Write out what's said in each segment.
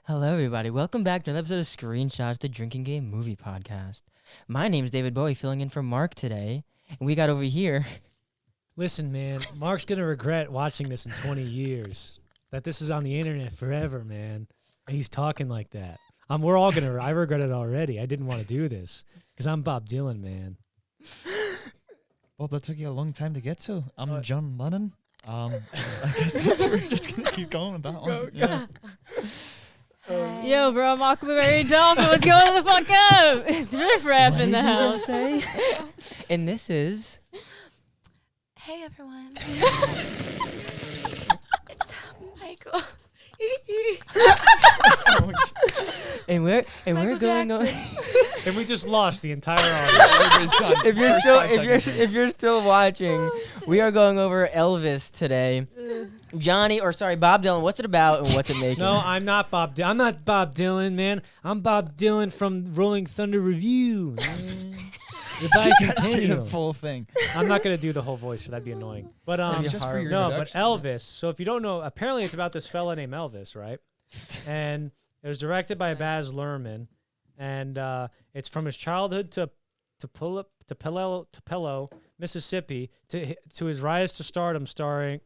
Hello, everybody. Welcome back to another episode of Screenshots, the Drinking Game Movie Podcast. My name's David Bowie, filling in for Mark today. And we got over here... Listen, man, Mark's going to regret watching this in 20 years. That this is on the internet forever, man. And he's talking like that. We're all going to... I regret it already. I didn't want to do this. Because I'm Bob Dylan, man. Bob, that took you a long time to get to. I'm John Lennon. I guess that's we're just going to keep going with that one. Yeah. Yo, bro, I'm Aquaberry Dolphin. What's going the fuck up? It's Riff Raff in the house. And this is... Hey, everyone. It's Michael. and we're going on... And we just lost the entire audience. if you're still watching, we are going over Elvis today. Bob Dylan. What's it about and what's it making? No, I'm not Bob Dylan. I'm not Bob Dylan, man. I'm Bob Dylan from Rolling Thunder Review. Man. The Say the full thing. I'm not gonna do the whole voice, for that'd be annoying. But it's just for your but Elvis. So if you don't know, apparently it's about this fella named Elvis, right? And it was directed by Baz Luhrmann, and it's from his childhood to Tupelo, Mississippi, to his rise to stardom, starring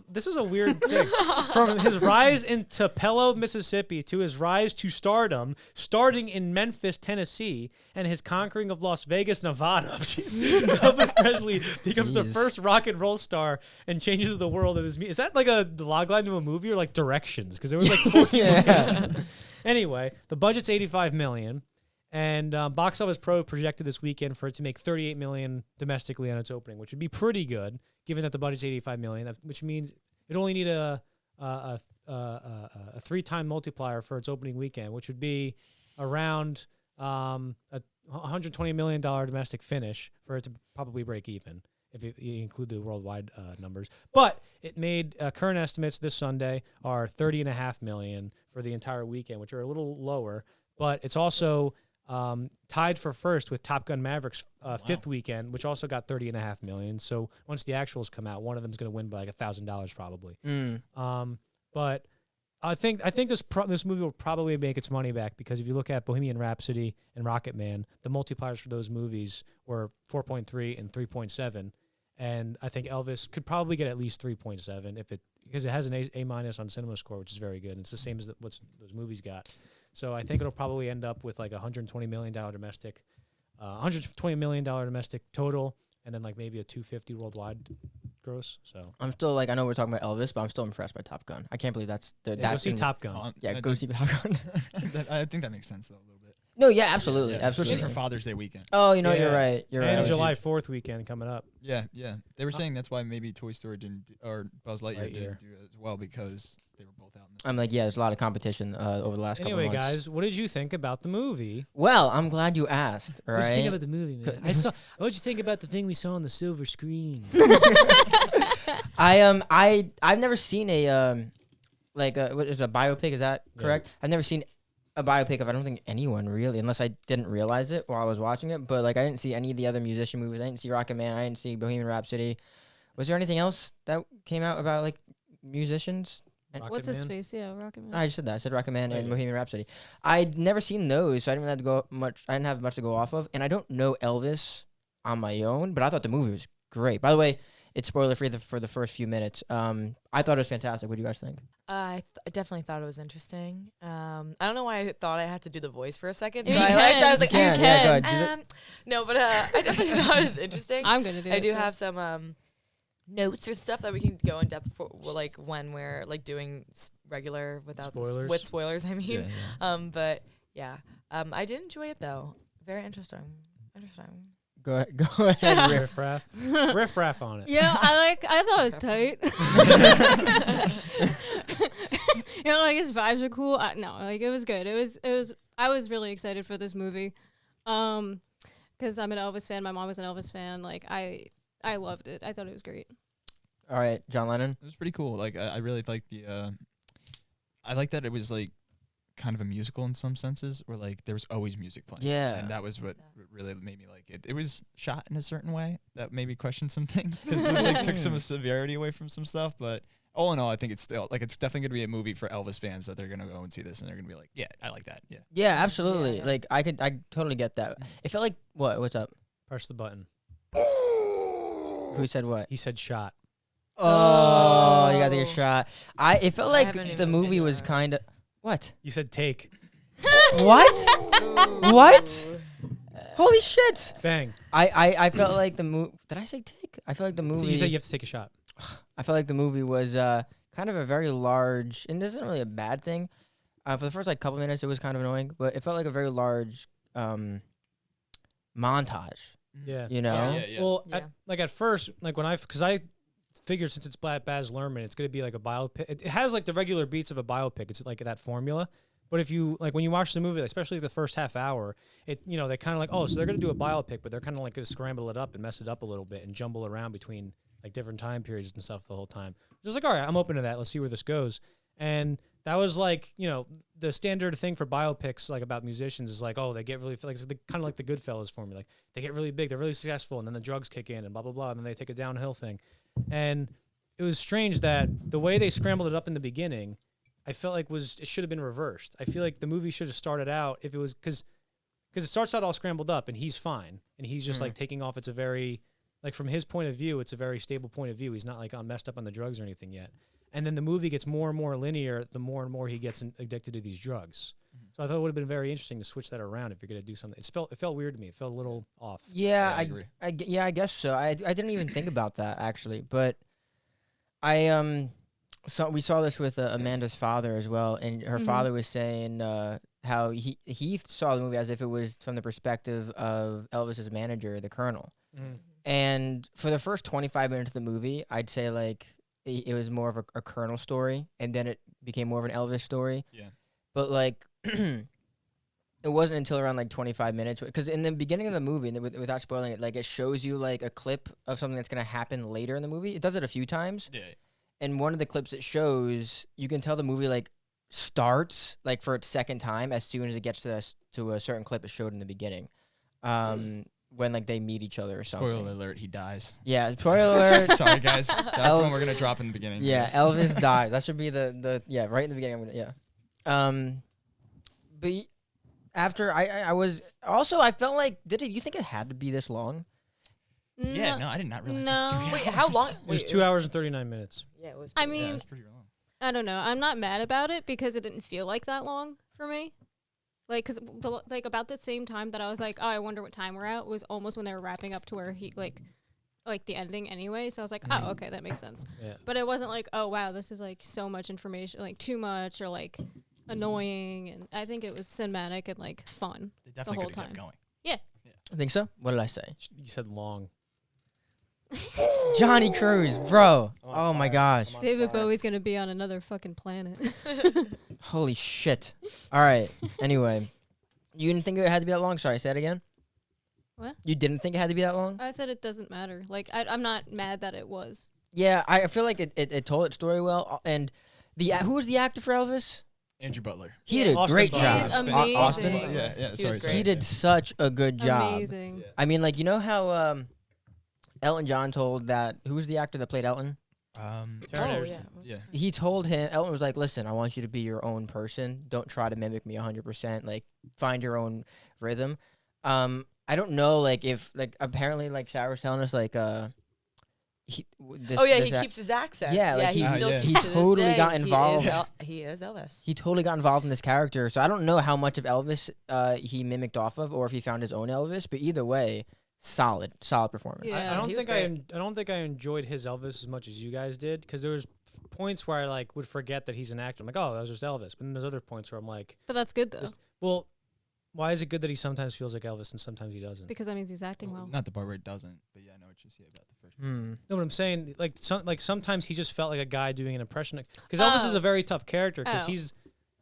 this is a weird thing. From his rise in Tupelo, Mississippi, to his rise to stardom, starting in Memphis, Tennessee, and his conquering of Las Vegas, Nevada. Elvis Presley becomes the first rock and roll star and changes the world of his music. Is that like a logline to a movie or like directions? Because there was like 14 locations. Anyway, the budget's $85 million. And Box Office Pro projected this weekend for it to make $38 million domestically on its opening, which would be pretty good, given that the budget's $85 million. Which means it only need a 3-time multiplier for its opening weekend, which would be around a $120 million domestic finish for it to probably break even, if you include the worldwide numbers. But it made current estimates this Sunday are $30.5 million for the entire weekend, which are a little lower. But it's also tied for first with Top Gun Maverick's fifth weekend, which also got $30.5 million. So once the actuals come out, one of them's going to win by like $1,000 probably. But I think this movie will probably make its money back, because if you look at Bohemian Rhapsody and Rocketman, the multipliers for those movies were 4.3 and 3.7, and I think Elvis could probably get at least 3.7 because it has an A- on Cinema Score, which is very good. And it's the same as what those movies got. So I think it'll probably end up with like $120 million domestic, $120 million domestic total, and then like maybe a $250 worldwide gross. So I'm still I know we're talking about Elvis, but I'm still impressed by Top Gun. I can't believe that's go see Top Gun. Go see Top Gun. I think that makes sense though a little bit. No, yeah, absolutely, especially for Father's Day weekend. Oh, you're right. You're right. And July 4th weekend coming up. Yeah. They were saying that's why maybe Toy Story or Buzz Lightyear didn't do as well, because they were both out in the same. there's a lot of competition over the last couple months. Anyway, guys, what did you think about the movie? Well, I'm glad you asked. All right. What did you think about the movie, man? What'd you think about the thing we saw on the silver screen? I've never seen a what is a biopic? Is that correct? I've never seen a biopic of, I don't think, anyone really, unless I didn't realize it while I was watching it. But I didn't see any of the other musician movies. I didn't see Rocketman. I didn't see Bohemian Rhapsody. Was there anything else that came out about musicians? What's his face? Yeah, Rocketman. I just said that. I said Rocketman and Bohemian Rhapsody. I'd never seen those, so I didn't have to go much. I didn't have much to go off of, and I don't know Elvis on my own. But I thought the movie was great. By the way, it's spoiler free for the first few minutes. I thought it was fantastic. What do you guys think? I definitely thought it was interesting. I don't know why I thought I had to do the voice for a second. So I was like, go ahead. No, but I definitely thought it was interesting. I'm gonna do it. I do have some notes or stuff that we can go in depth for, when we're doing regular without spoilers. With spoilers. I mean, but yeah, I did enjoy it though. Very interesting. Go ahead, Riff raff on it. Yeah, I thought it was tight. His vibes are cool. It was good. I was really excited for this movie, because I'm an Elvis fan. My mom was an Elvis fan. I loved it. I thought it was great. All right, John Lennon. It was pretty cool. I really liked I like that it was kind of a musical in some senses, where there was always music playing. Yeah. And that was what really made me like it. It was shot in a certain way that made me question some things, because it took some severity away from some stuff, but all in all, I think it's still like it's definitely gonna be a movie for Elvis fans that they're gonna go and see this and they're gonna be like, yeah, I like that. Yeah. Yeah, absolutely. Yeah. Like I totally get that. It felt like what's up? Press the button. Who said what? He said shot. Oh, you got to take a shot. It felt I like haven't the even movie finished was ours. kind of what? You said take. What? What? Holy shit! Bang. I felt like the movie. Did I say take? I felt like the So movie. you said you have to take a shot. I felt like the movie was kind of a very large, and this isn't really a bad thing. For the first like couple minutes, it was kind of annoying, but it felt like a very large montage. Yeah. You know? Yeah. Well, Yeah. at first, like because I figured since it's Baz Luhrmann, it's gonna be like a biopic. It has like the regular beats of a biopic. It's like that formula. But if you like when you watch the movie, especially the first half hour, they kind of like, oh, so they're gonna do a biopic, but they're kind of like gonna scramble it up and mess it up a little bit and jumble around between like different time periods and stuff the whole time. Just like, all right, I'm open to that. Let's see where this goes. And that was like, the standard thing for biopics, like about musicians, is like, oh, they get really like kind of like the Goodfellas formula. Like they get really big, they're really successful, and then the drugs kick in and blah blah blah, and then they take a downhill thing. And it was strange that the way they scrambled it up in the beginning, I felt like it should have been reversed. I feel like the movie should have started out if it was because it starts out all scrambled up and he's fine and he's just like taking off. It's a very like from his point of view, it's a very stable point of view. He's not like messed up on the drugs or anything yet. And then the movie gets more and more linear the more and more he gets addicted to these drugs. So I thought it would have been very interesting to switch that around if you're going to do something. It felt weird to me. It felt a little off. Yeah, I agree. I guess so. I didn't even think about that actually, but so we saw this with Amanda's father as well, and her father was saying how he saw the movie as if it was from the perspective of Elvis's manager, the Colonel. And for the first 25 minutes of the movie, I'd say like it was more of a Colonel story, and then it became more of an Elvis story. Yeah. But like it wasn't until around like 25 minutes, because in the beginning of the movie, and without spoiling it, like it shows you like a clip of something that's gonna happen later in the movie. It does it a few times. Yeah. And one of the clips it shows, you can tell the movie like starts like for its second time as soon as it gets to a certain clip it showed in the beginning, when like they meet each other or something. Spoiler alert: he dies. Yeah, spoiler alert. Sorry, guys. That's one we're gonna drop in the beginning. Yeah, guys. Elvis dies. That should be the right in the beginning. But after I was also I felt like you think it had to be this long? Yeah. No, I did not realize. No. This was 3 Wait, hours. how long? It was 2 hours and 39 minutes. Yeah, it was. I pretty- Yeah, mean, it's pretty long. I don't know. I'm not mad about it because it didn't feel like that long for me. Like, cause about the same time that I was like, oh, I wonder what time we're at, was almost when they were wrapping up to where he like the ending anyway. So I was like, oh, okay, that makes sense. Yeah. But it wasn't like, oh wow, this is like so much information, like too much or like annoying. And I think it was cinematic and like fun. They definitely whole could have kept time. going. I think so. What did I say? You said long. Johnny Cruz, bro. I'm on Oh my fire. gosh. I'm on David fire. Bowie's gonna be on another fucking planet. Holy shit. All right. Anyway, you didn't think it had to be that long? Sorry, say it again. What? You didn't think it had to be that long? I said it doesn't matter. Like I'm not mad that it was. Yeah, I feel like it told its story well. And who was the actor for Elvis? Andrew Butler. He did a Austin great Butler. job. He's Austin. Austin. amazing. Yeah. He Sorry. was sorry. He great. did such a good job. Amazing. Yeah. I mean, like, you know how Elton John told that, who was the actor that played Elton? Taron Oh, Egerton. Yeah. He told him, Elton was like, listen, I want you to be your own person. Don't try to mimic me 100%. Like, find your own rhythm. I don't know, like, if, like, apparently, like, Sarah was telling us, like, he keeps his accent. Yeah, like, he he- still yeah. keeps he to this totally day. got involved. He is Elvis. He totally got involved in this character. So I don't know how much of Elvis he mimicked off of, or if he found his own Elvis. But either way, solid performance. Yeah. I don't he was think I great. don't think I enjoyed his Elvis as much as you guys did, because there was points where I like would forget that he's an actor. I'm like, oh, that was just Elvis. But then there's other points where I'm like, But that's good though, Just- well, why is it good that he sometimes feels like Elvis and sometimes he doesn't? because that means he's acting well. Not the part where it doesn't, but yeah, I know what you say about the first. Hmm. No, what I'm saying, like, sometimes he just felt like a guy doing an impression. Because Elvis is Oh. a very tough character, because Oh. he's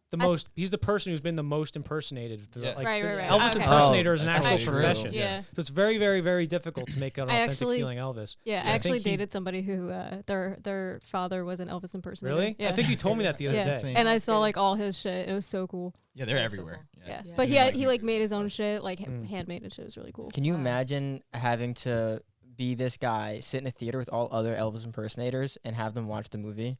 the I- most, he's the person who's been the most impersonated. Through, Yeah. like, Right, the right, right. Elvis Okay. impersonator is an Oh, actual that's true. profession. Yeah. So it's very, very, very difficult to make an I authentic actually- feeling Elvis. Yeah, I I actually think he- dated somebody who their father was an Elvis impersonator. Really? Yeah. I think you told me that the other yeah. day. insane. And I That's saw good. like all his shit. It was so cool. Yeah, they're That's so everywhere. cool. Yeah. Yeah. But Yeah, he like like made his own shit, like Mm. handmade it shit. It was really cool. Can you Wow. imagine having to be this guy, sit in a theater with all other Elvis impersonators, and have them watch the movie?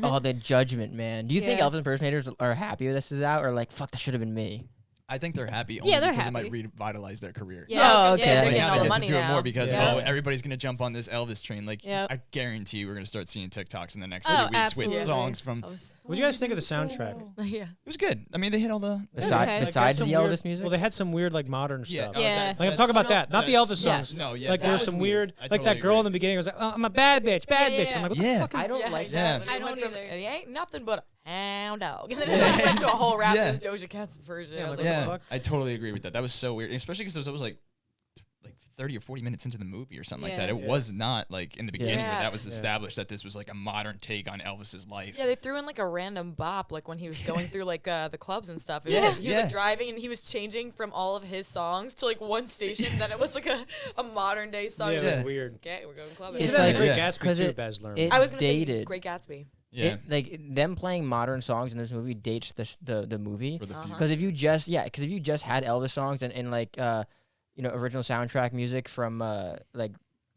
Oh, the judgment, man. Do you think Yeah. Elvis impersonators are happy this is out, or like, fuck, that should have been me? I think they're happy Yeah, only they're because it might happy. revitalize their career. Yeah, I was gonna okay, say, that they're makes getting all they the get money to do it now. more because Yeah. everybody's gonna jump on this Elvis train. Like Yep. I guarantee you, we're gonna start seeing TikToks in the next Oh, 3 weeks absolutely. with songs from. I was- What do you guys think of the soundtrack? yeah. It was good. I mean, they hit all the. was Besides, okay. Like, besides the some Elvis weird- music? Well, they had some weird like modern stuff. Yeah. Like I'm talking about that, not the Elvis songs. No, yeah. Like that there's was some weird, I like totally that girl agree. in the beginning was like, oh, I'm a bad bitch, bad Yeah, bitch. I'm like, what yeah. the fuck is I don't Yeah, like yeah. that. I don't Went from, either. And he ain't nothing but a hound dog. And then it went to a whole rap Yeah. as Doja Cat's version. Yeah, I was like, like, what the Yeah, fuck? I totally agree with that. That was so weird, especially because it was like 30 or 40 minutes into the movie or something like that. It Yeah. was not like in the beginning where Yeah. that was Yeah. established that this was like a modern take on Elvis's life. yeah, they threw in like a random bop, like when he was going through like the clubs and stuff. It was Yeah, like, he was yeah. like driving and he was changing from all of his songs to like one station. Then it was like a modern day song. Yeah, He it was was Yeah. weird. like, okay, we're going clubbing. They It's did that in like- Great Yeah. Gatsby 'Cause too, it- Baz Luhrmann. it- I was gonna dated. say Great Gatsby. Yeah, Like them playing modern songs in this movie dates the movie. for the Uh-huh. future. Because if you just had Elvis songs and like original soundtrack music from like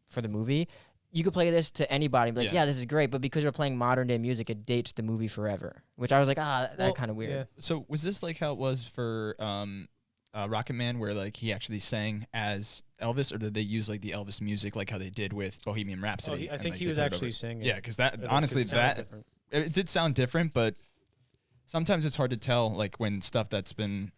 for the movie, you could play this to anybody and be like, Yeah. yeah, this is great. But because they're playing modern day music, it dates the movie forever. Which I was like, that Well, kind of weird. yeah. So was this like how it was for Rocket Man, where like he actually sang as Elvis, or did they use like the Elvis music like how they did with Bohemian Oh, Rhapsody? I and, think like, he they was put it actually over- singing. Yeah, because that It honestly sounded that different. it did sound different, but sometimes it's hard to tell like when stuff that's been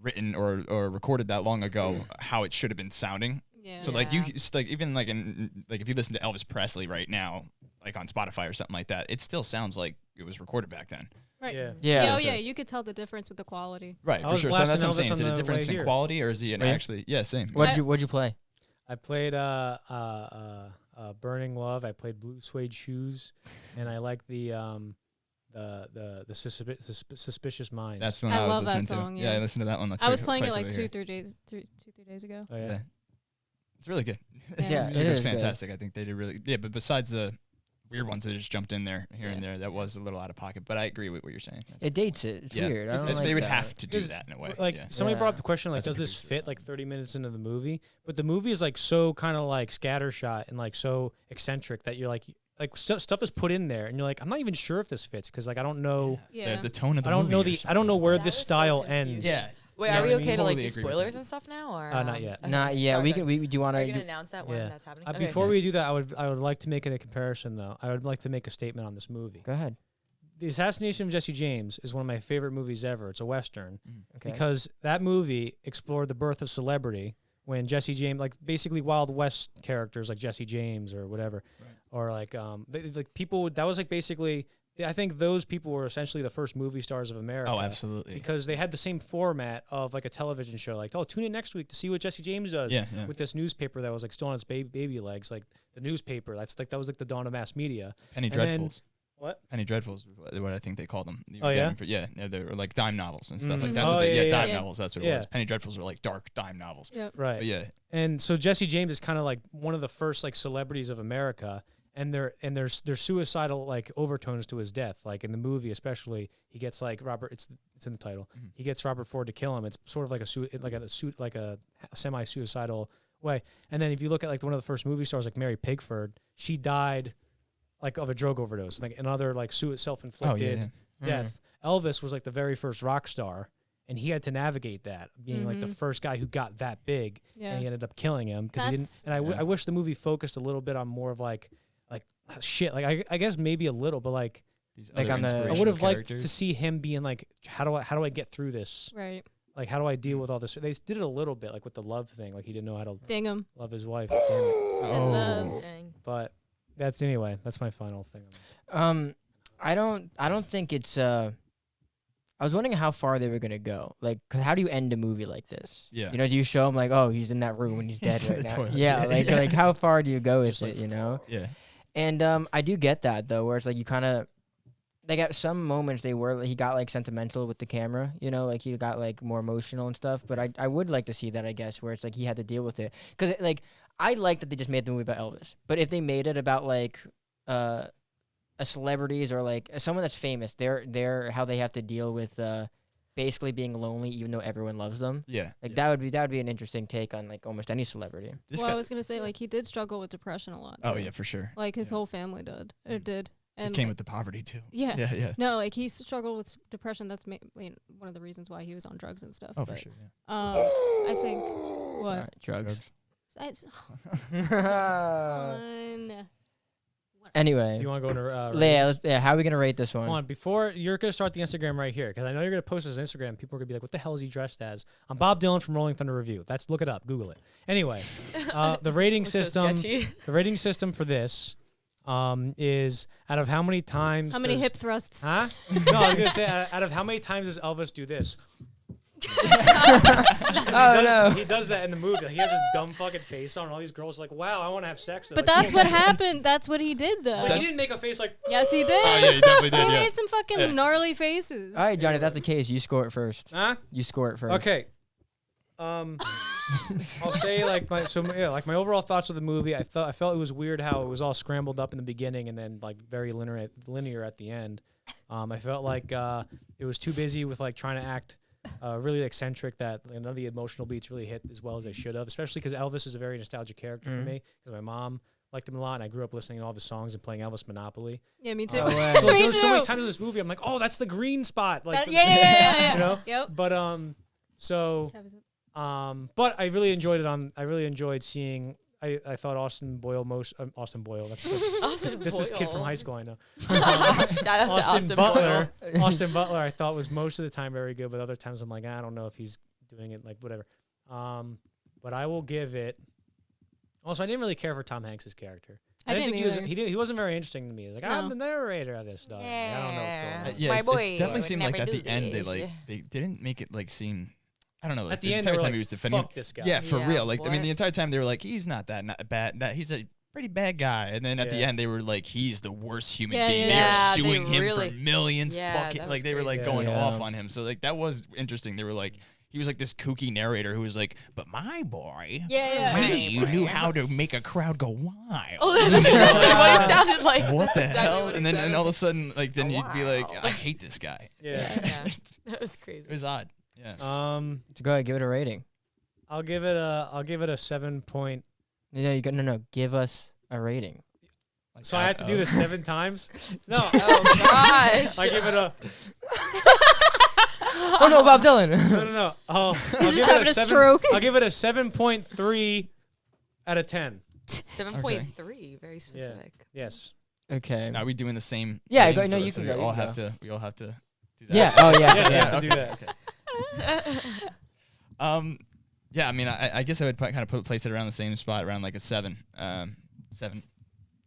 written or recorded that long ago how it should have been sounding. Yeah. So like like even like if you listen to Elvis Presley right now, like on Spotify or something like that, it still sounds like it was recorded back then. Right. Yeah. Yeah. Oh so- yeah, you could tell the difference with the quality. Right, I for was sure. So that's blasting what I'm saying. Elvis Is it on a the difference way in here. quality, or is it an Really? actually? Yeah, same. What'd you play? I played Burning Love. I played Blue Suede Shoes, and I like the Suspicious Minds. That's when I I was love that listening to. song, Yeah, yeah. I listened to that one. I was playing it twice like over 2 here. 3 days 2 3 days ago. Oh, yeah. Yeah. It's really good. Yeah, Music it was is good. fantastic. I think they did really. Yeah, but besides the weird ones that just jumped in there here and Yeah. there, that was a little out of pocket. But I agree with what you're saying. That's- It dates it. It's yeah. weird. I don't It's- like they would that. have to do Because, that in a way. Like yeah. somebody brought up Yeah. the question, like, That's a does this producer's fit like 30 minutes into the movie? But the movie is like so kind of like scattershot and like so eccentric that you're like stuff is put in there, and you're like, I'm not even sure if this fits because like I don't know, Yeah. The tone of the I don't movie know or I something. don't know where That this was so style confusing. ends. Yeah. Wait, You know are what we I mean? okay to like Totally do agree with spoilers that. and stuff now, or Not yet. okay. Not yeah. Sorry, We go can. ahead. We do you want Are to? you gonna announce that when Yeah. that's happening? Okay. Before we do that, I would like to make a comparison though. I would like to make a statement on this movie. Go ahead. The Assassination of Jesse James is one of my favorite movies ever. It's a Western Okay. because that movie explored the birth of celebrity when Jesse James, like basically Wild West characters like Jesse James or whatever, or like like people that was like basically. I think those people were essentially the first movie stars of America. Oh, absolutely. Because they had the same format of like a television show. Like, oh, tune in next week to see what Jesse James does. Yeah, yeah. With this newspaper that was like still on its baby legs, like the newspaper. That was like the dawn of mass media. Penny And then- Dreadfuls. What? Penny Dreadfuls, what I think they called them. Oh, yeah? Yeah, they were like dime novels and stuff like Mhm. that. Oh, yeah, Dime yeah. novels. That's what Yeah. it was. Penny Dreadfuls were like dark dime novels. Yep. Right. But yeah, And so Jesse James is kind of like one of the first like celebrities of America, and there's suicidal like overtones to his death. Like in the movie, especially, he gets like Robert. It's in the title. Mhm. He gets Robert Ford to kill him. It's sort of like a semi-suicidal way. And then if you look at like one of the first movie stars, like Mary Pigford, she died like of a drug overdose, like another like self-inflicted oh yeah. death. Elvis was like the very first rock star, and he had to navigate that, being like the Mhm. first guy who got that big, Yeah. and he ended up killing him because he didn't. That's- And Yeah. I wish the movie focused a little bit on more of like shit. Like I guess maybe a little, but like These Like other on the- I I inspirational would have liked characters. to see him being like, how do I get through this? Right. Like how do I deal with all this? They did it a little bit, like with the love thing. Like he didn't know how to Dang 'em. love his wife. Damn it. And, Oh. Dang. But that's my final thing. I don't think it's I was wondering how far they were gonna go. Like, 'cause how do you end a movie like this? Yeah. You know, do you show him like, oh, he's in that room and he's dead He's in right the now? toilet. Yeah, like how far do you go with Just like it? You know. Yeah. And I do get that though, where it's like you kind of like at some moments he got like sentimental with the camera, you know, like he got like more emotional and stuff. But I would like to see that, I guess, where it's like he had to deal with it, because like I like that they just made the movie about Elvis, but if they made it about like a celebrities or like someone that's famous, they're how they have to deal with basically being lonely even though everyone loves them. Yeah. Like yeah. that would be an interesting take on like almost any celebrity. This Well, guy- I was gonna say like he did struggle with depression a lot. Oh too. yeah, for sure. Like his Yeah. whole family did. And came like, with the poverty too. yeah. Yeah. No, like he struggled with depression. That's one of the reasons why he was on drugs and stuff. Oh, but, for sure. Yeah. I think All what? right, drugs. It's fun. Anyway, Do you want to go into how are we gonna rate this one? Hold on, before you're gonna start the Instagram right here, because I know you're gonna post this on Instagram. People are gonna be like, "What the hell is he dressed as?" I'm Bob Dylan from Rolling Thunder Review. Look it up, Google it. Anyway, the rating So system. sketchy. The rating system for this is out of how many times? How many hip thrusts? Huh? No, I was gonna say out of how many times does Elvis do this? He does that in the movie. Like, he has this dumb fucking face on, and all these girls are like, "Wow, I want to have sex." But Like, that's what happened. That's what he did, though. Like, he didn't make a face like. Yes, he did. Oh yeah, you definitely did. He Yeah. made some fucking gnarly faces. All right, Johnny, if that's the case, you score it first. Huh? You score it first. Okay. I'll say like my overall thoughts of the movie. I felt it was weird how it was all scrambled up in the beginning and then like very linear at the end. I felt like it was too busy with like trying to act really eccentric that none of the emotional beats really hit as well as they should have. Especially because Elvis is a very nostalgic character for me because my mom liked him a lot and I grew up listening to all of his songs and playing Elvis Monopoly. Yeah, me too. So like, there was so many times in this movie I'm like, oh, that's the green spot. Like, yeah. You know? Yep. But but I really enjoyed it. I really enjoyed seeing. I thought Austin Boyle. That's this is kid from high school. I know. Shout out to Austin Butler. Boyle. Austin Butler. I thought was most of the time very good, but other times I'm like, I don't know if he's doing it like whatever. But I will give it. Also, I didn't really care for Tom Hanks's character. I didn't think either. he wasn't very interesting to me. Like, I'm No. the narrator of this dog. I don't know what's going on. Yeah, My boy it definitely would seemed like never at the do end this. they didn't make it like seem. I don't know. Like, At the end, they entire were time like, he was defending. fuck this guy. Yeah, for Yeah, real. Like I mean, what? the entire time they were like, he's not that bad. That he's a pretty bad guy. And then at the Yeah. end, they were like, he's the worst human Yeah, being. yeah. They were Yeah, suing they him really- for millions. Yeah, Fucking that like was they were like crazy. going Yeah. off on him. So like that was interesting. They were like. He was like this kooky narrator who was like, but my boy, Yeah. he knew how to make a crowd go wild. Oh, that's exactly what he sounded like. What the That's exactly hell? what he And then sounded all of a like. sudden, like then you'd be like, Wow. I hate this guy. Yeah. Yeah, that was crazy. It was odd. Yeah. So go ahead, give it a rating. I'll give it a 7 point. No. Give us a rating. Like, So I have to do this 7 times? No. Oh gosh. I give it a Oh no, Bob Dylan. no. I'll He's give just it having a stroke. I'll give it a 7.3 out of 10. 7.3, very specific. Yes. Okay. Are we doing the same? Yeah, rating? go- no, So- you so can we go, you all can have go. to. We all have to do that. Yeah. Oh yeah. Yes, you yeah. have to do that. Yeah. I mean, I guess I would kind of place it around the same spot, around like a 7. 7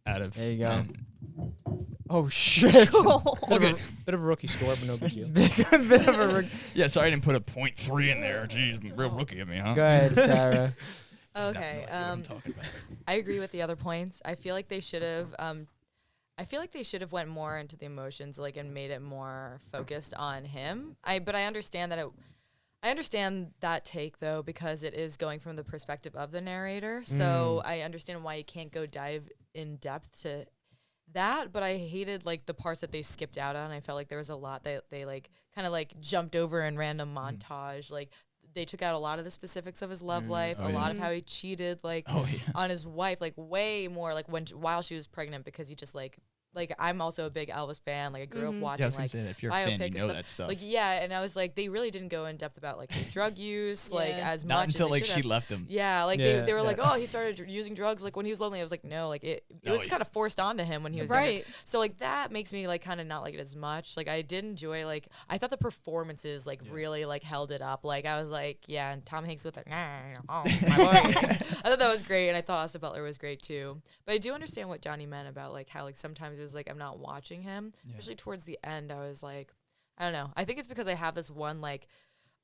out of. There you go. 10. Oh shit. Okay. Bit of a rookie score, but no big deal. Bit of a rig- Yeah. Sorry, I didn't put a 0.3 in there. Jeez, real rookie of me, huh? Go ahead, Sarah. Okay. No idea what I'm talking about. I agree with the other points. I feel like they should have. I feel like they should have went more into the emotions, like, and made it more focused on him. But I understand that I understand that take though, because it is going from the perspective of the narrator. So I understand why you can't go dive in depth to that. But I hated like the parts that they skipped out on. I felt like there was a lot that they like kind of like jumped over in random montage, like. They took out a lot of the specifics of his love life, Oh, a yeah. lot of how he cheated, like Oh yeah. on his wife, like way more, like while she was pregnant, because he just like I'm also a big Elvis fan. Like I grew up watching. Yeah, I was gonna like, say that if you're a fan, biopic you and know stuff. that stuff. Like yeah, and I was like, they really didn't go in depth about like his drug use, like Yeah. as Not much until as they like should she have. left him. Yeah, like Yeah. they were like, oh, he started using drugs like when he was lonely. I was like, no, like it No, was yeah. kind of forced onto him when he was younger. Right. So like that makes me like kind of not like it as much. Like I did enjoy like I thought the performances like really like held it up. Like I was like, yeah, and Tom Hanks with like, oh, my boy. I thought that was great, and I thought Austin Butler was great too. But I do understand what Johnny meant about like how like sometimes it was like I'm not watching him, especially towards the end. I was like, I don't know. I think it's because I have this one like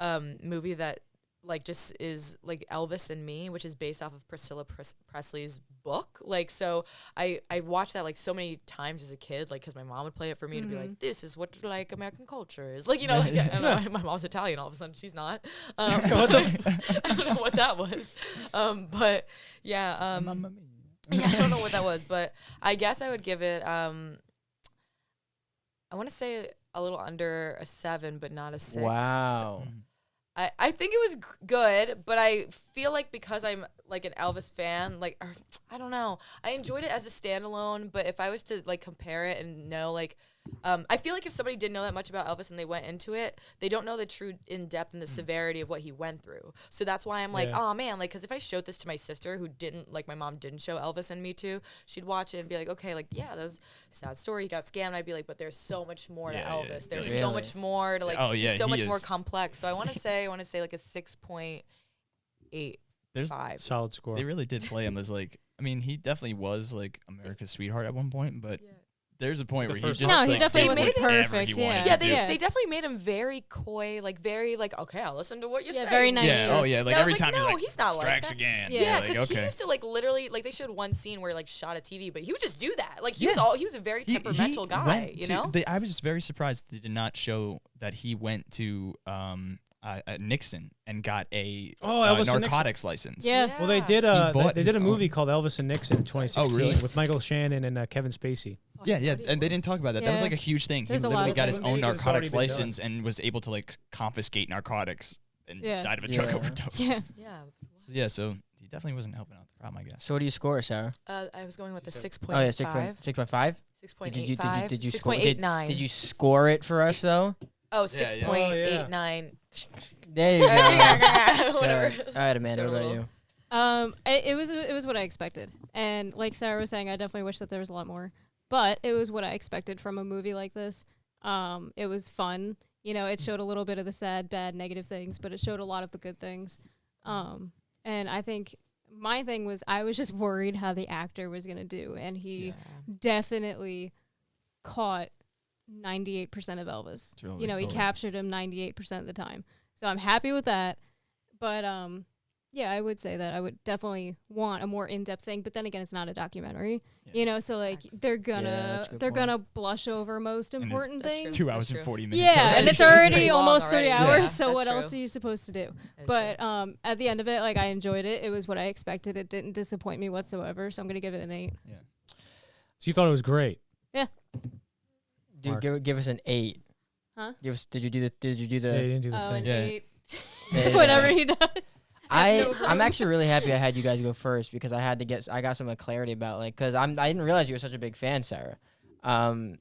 movie that like just is like Elvis and Me, which is based off of Priscilla Presley's book. Like, so I watched that like so many times as a kid, like because my mom would play it for me to be like, this is what like American culture is, like, you know, like I don't know, my mom's Italian, all of a sudden she's not. What the I don't know what that was, but yeah, yeah, I don't know what that was, but I guess I would give it I want to say a little under a 7, but not a 6. Wow. I think it was good, but I feel like because I'm like an Elvis fan, like I don't know, I enjoyed it as a standalone. But if I was to like compare it and know like, I feel like if somebody didn't know that much about Elvis and they went into it, they don't know the true in depth and the severity of what he went through. So that's why I'm like, oh man, like because if I showed this to my sister who didn't like my mom didn't show Elvis and Me Too, she'd watch it and be like, okay, like yeah, that was a sad story. He got scammed. I'd be like, but there's so much more to Elvis. There's so much more to like. He's so much more complex. So I want to say like a 6.8. There's solid score. They really did play him as like, I mean, he definitely was like America's sweetheart at one point, but there's a point where he just no, he like, definitely did wasn't whatever perfect. he wanted Yeah, to do. they definitely made him very coy, like very like okay, I'll listen to what you say. very naive. Yeah, oh yeah, like I was every like, time no, he's like, he's not like strikes that. again. Yeah, because like, he okay. used to like literally like they showed one scene where like shot a TV, but he would just do that. Like he was a very temperamental guy, you know. I was just very surprised they did not show that he went to Nixon and got a Elvis and narcotics license. Yeah. Well, they did they did a movie called Elvis and Nixon in 2016 really? with Michael Shannon and Kevin Spacey. Yeah, and they didn't talk about that. That was Yeah. like a huge thing. There's he a lot literally of got his things. own It's already narcotics been done. license and was able to like confiscate narcotics and Yeah. died of a drug Yeah. overdose. Yeah. Yeah. So he definitely wasn't helping out the problem, I guess. So what do you score, Sarah? I was going with the 6.85. Oh yeah, 6.5. 6.85. Did you score? 6.89. Did you score it for us though? Oh, Yeah, yeah. 6.89. There you go. Whatever. All right, Amanda, what about you? It was what I expected, and like Sarah was saying, I definitely wish that there was a lot more, but it was what I expected from a movie like this. It was fun, you know. It showed a little bit of the sad, bad, negative things, but it showed a lot of the good things. And I think my thing was I was just worried how the actor was gonna do, and he definitely caught 98% of Elvis. Totally, You know, he captured him 98% of the time. So I'm happy with that. But yeah, I would say that I would definitely want a more in-depth thing, but then again, it's not a documentary. You know, so like they're that's a good gonna blush over most it's- important That's true. things. 2 hours and true. 40 minutes. Yeah, already. and it's It's already pretty long almost already. 30 hours, Yeah, so that's what true. else are you supposed to do? That is But true. at the end of it, like I enjoyed it. It was what I expected. It didn't disappoint me whatsoever, so I'm gonna give it an 8. So you thought it was great? Dude, Mark. give us an 8. Huh? Did you do the? Yeah, you didn't do the Oh, thing. an Yeah. 8. Yeah. Whatever he does. I'm actually really happy I had you guys go first because I got some clarity about like because I didn't realize you were such a big fan, Sarah. And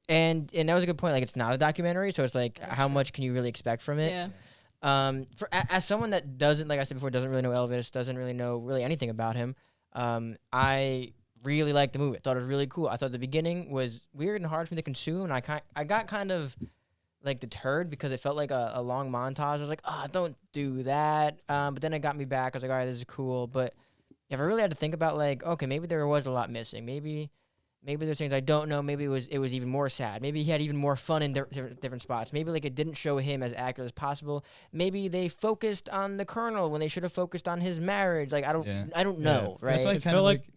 that was a good point. Like it's not a documentary, so it's like That's how true. much can you really expect from it? Yeah. As someone that doesn't, like I said before, doesn't really know Elvis, doesn't really know anything about him, I really liked the movie. I thought it was really cool. I thought the beginning was weird and hard for me to consume, and I got kind of like deterred because it felt like a long montage. I was like, oh, don't do that. But then it got me back. I was like, all right, this is cool. But if I really had to think about like, okay, maybe there was a lot missing. Maybe there's things I don't know. Maybe it was even more sad. Maybe he had even more fun in different spots. Maybe like it didn't show him as accurate as possible. Maybe they focused on the Colonel when they should have focused on his marriage. Like I don't know, right? That's why I It kind felt of like- like.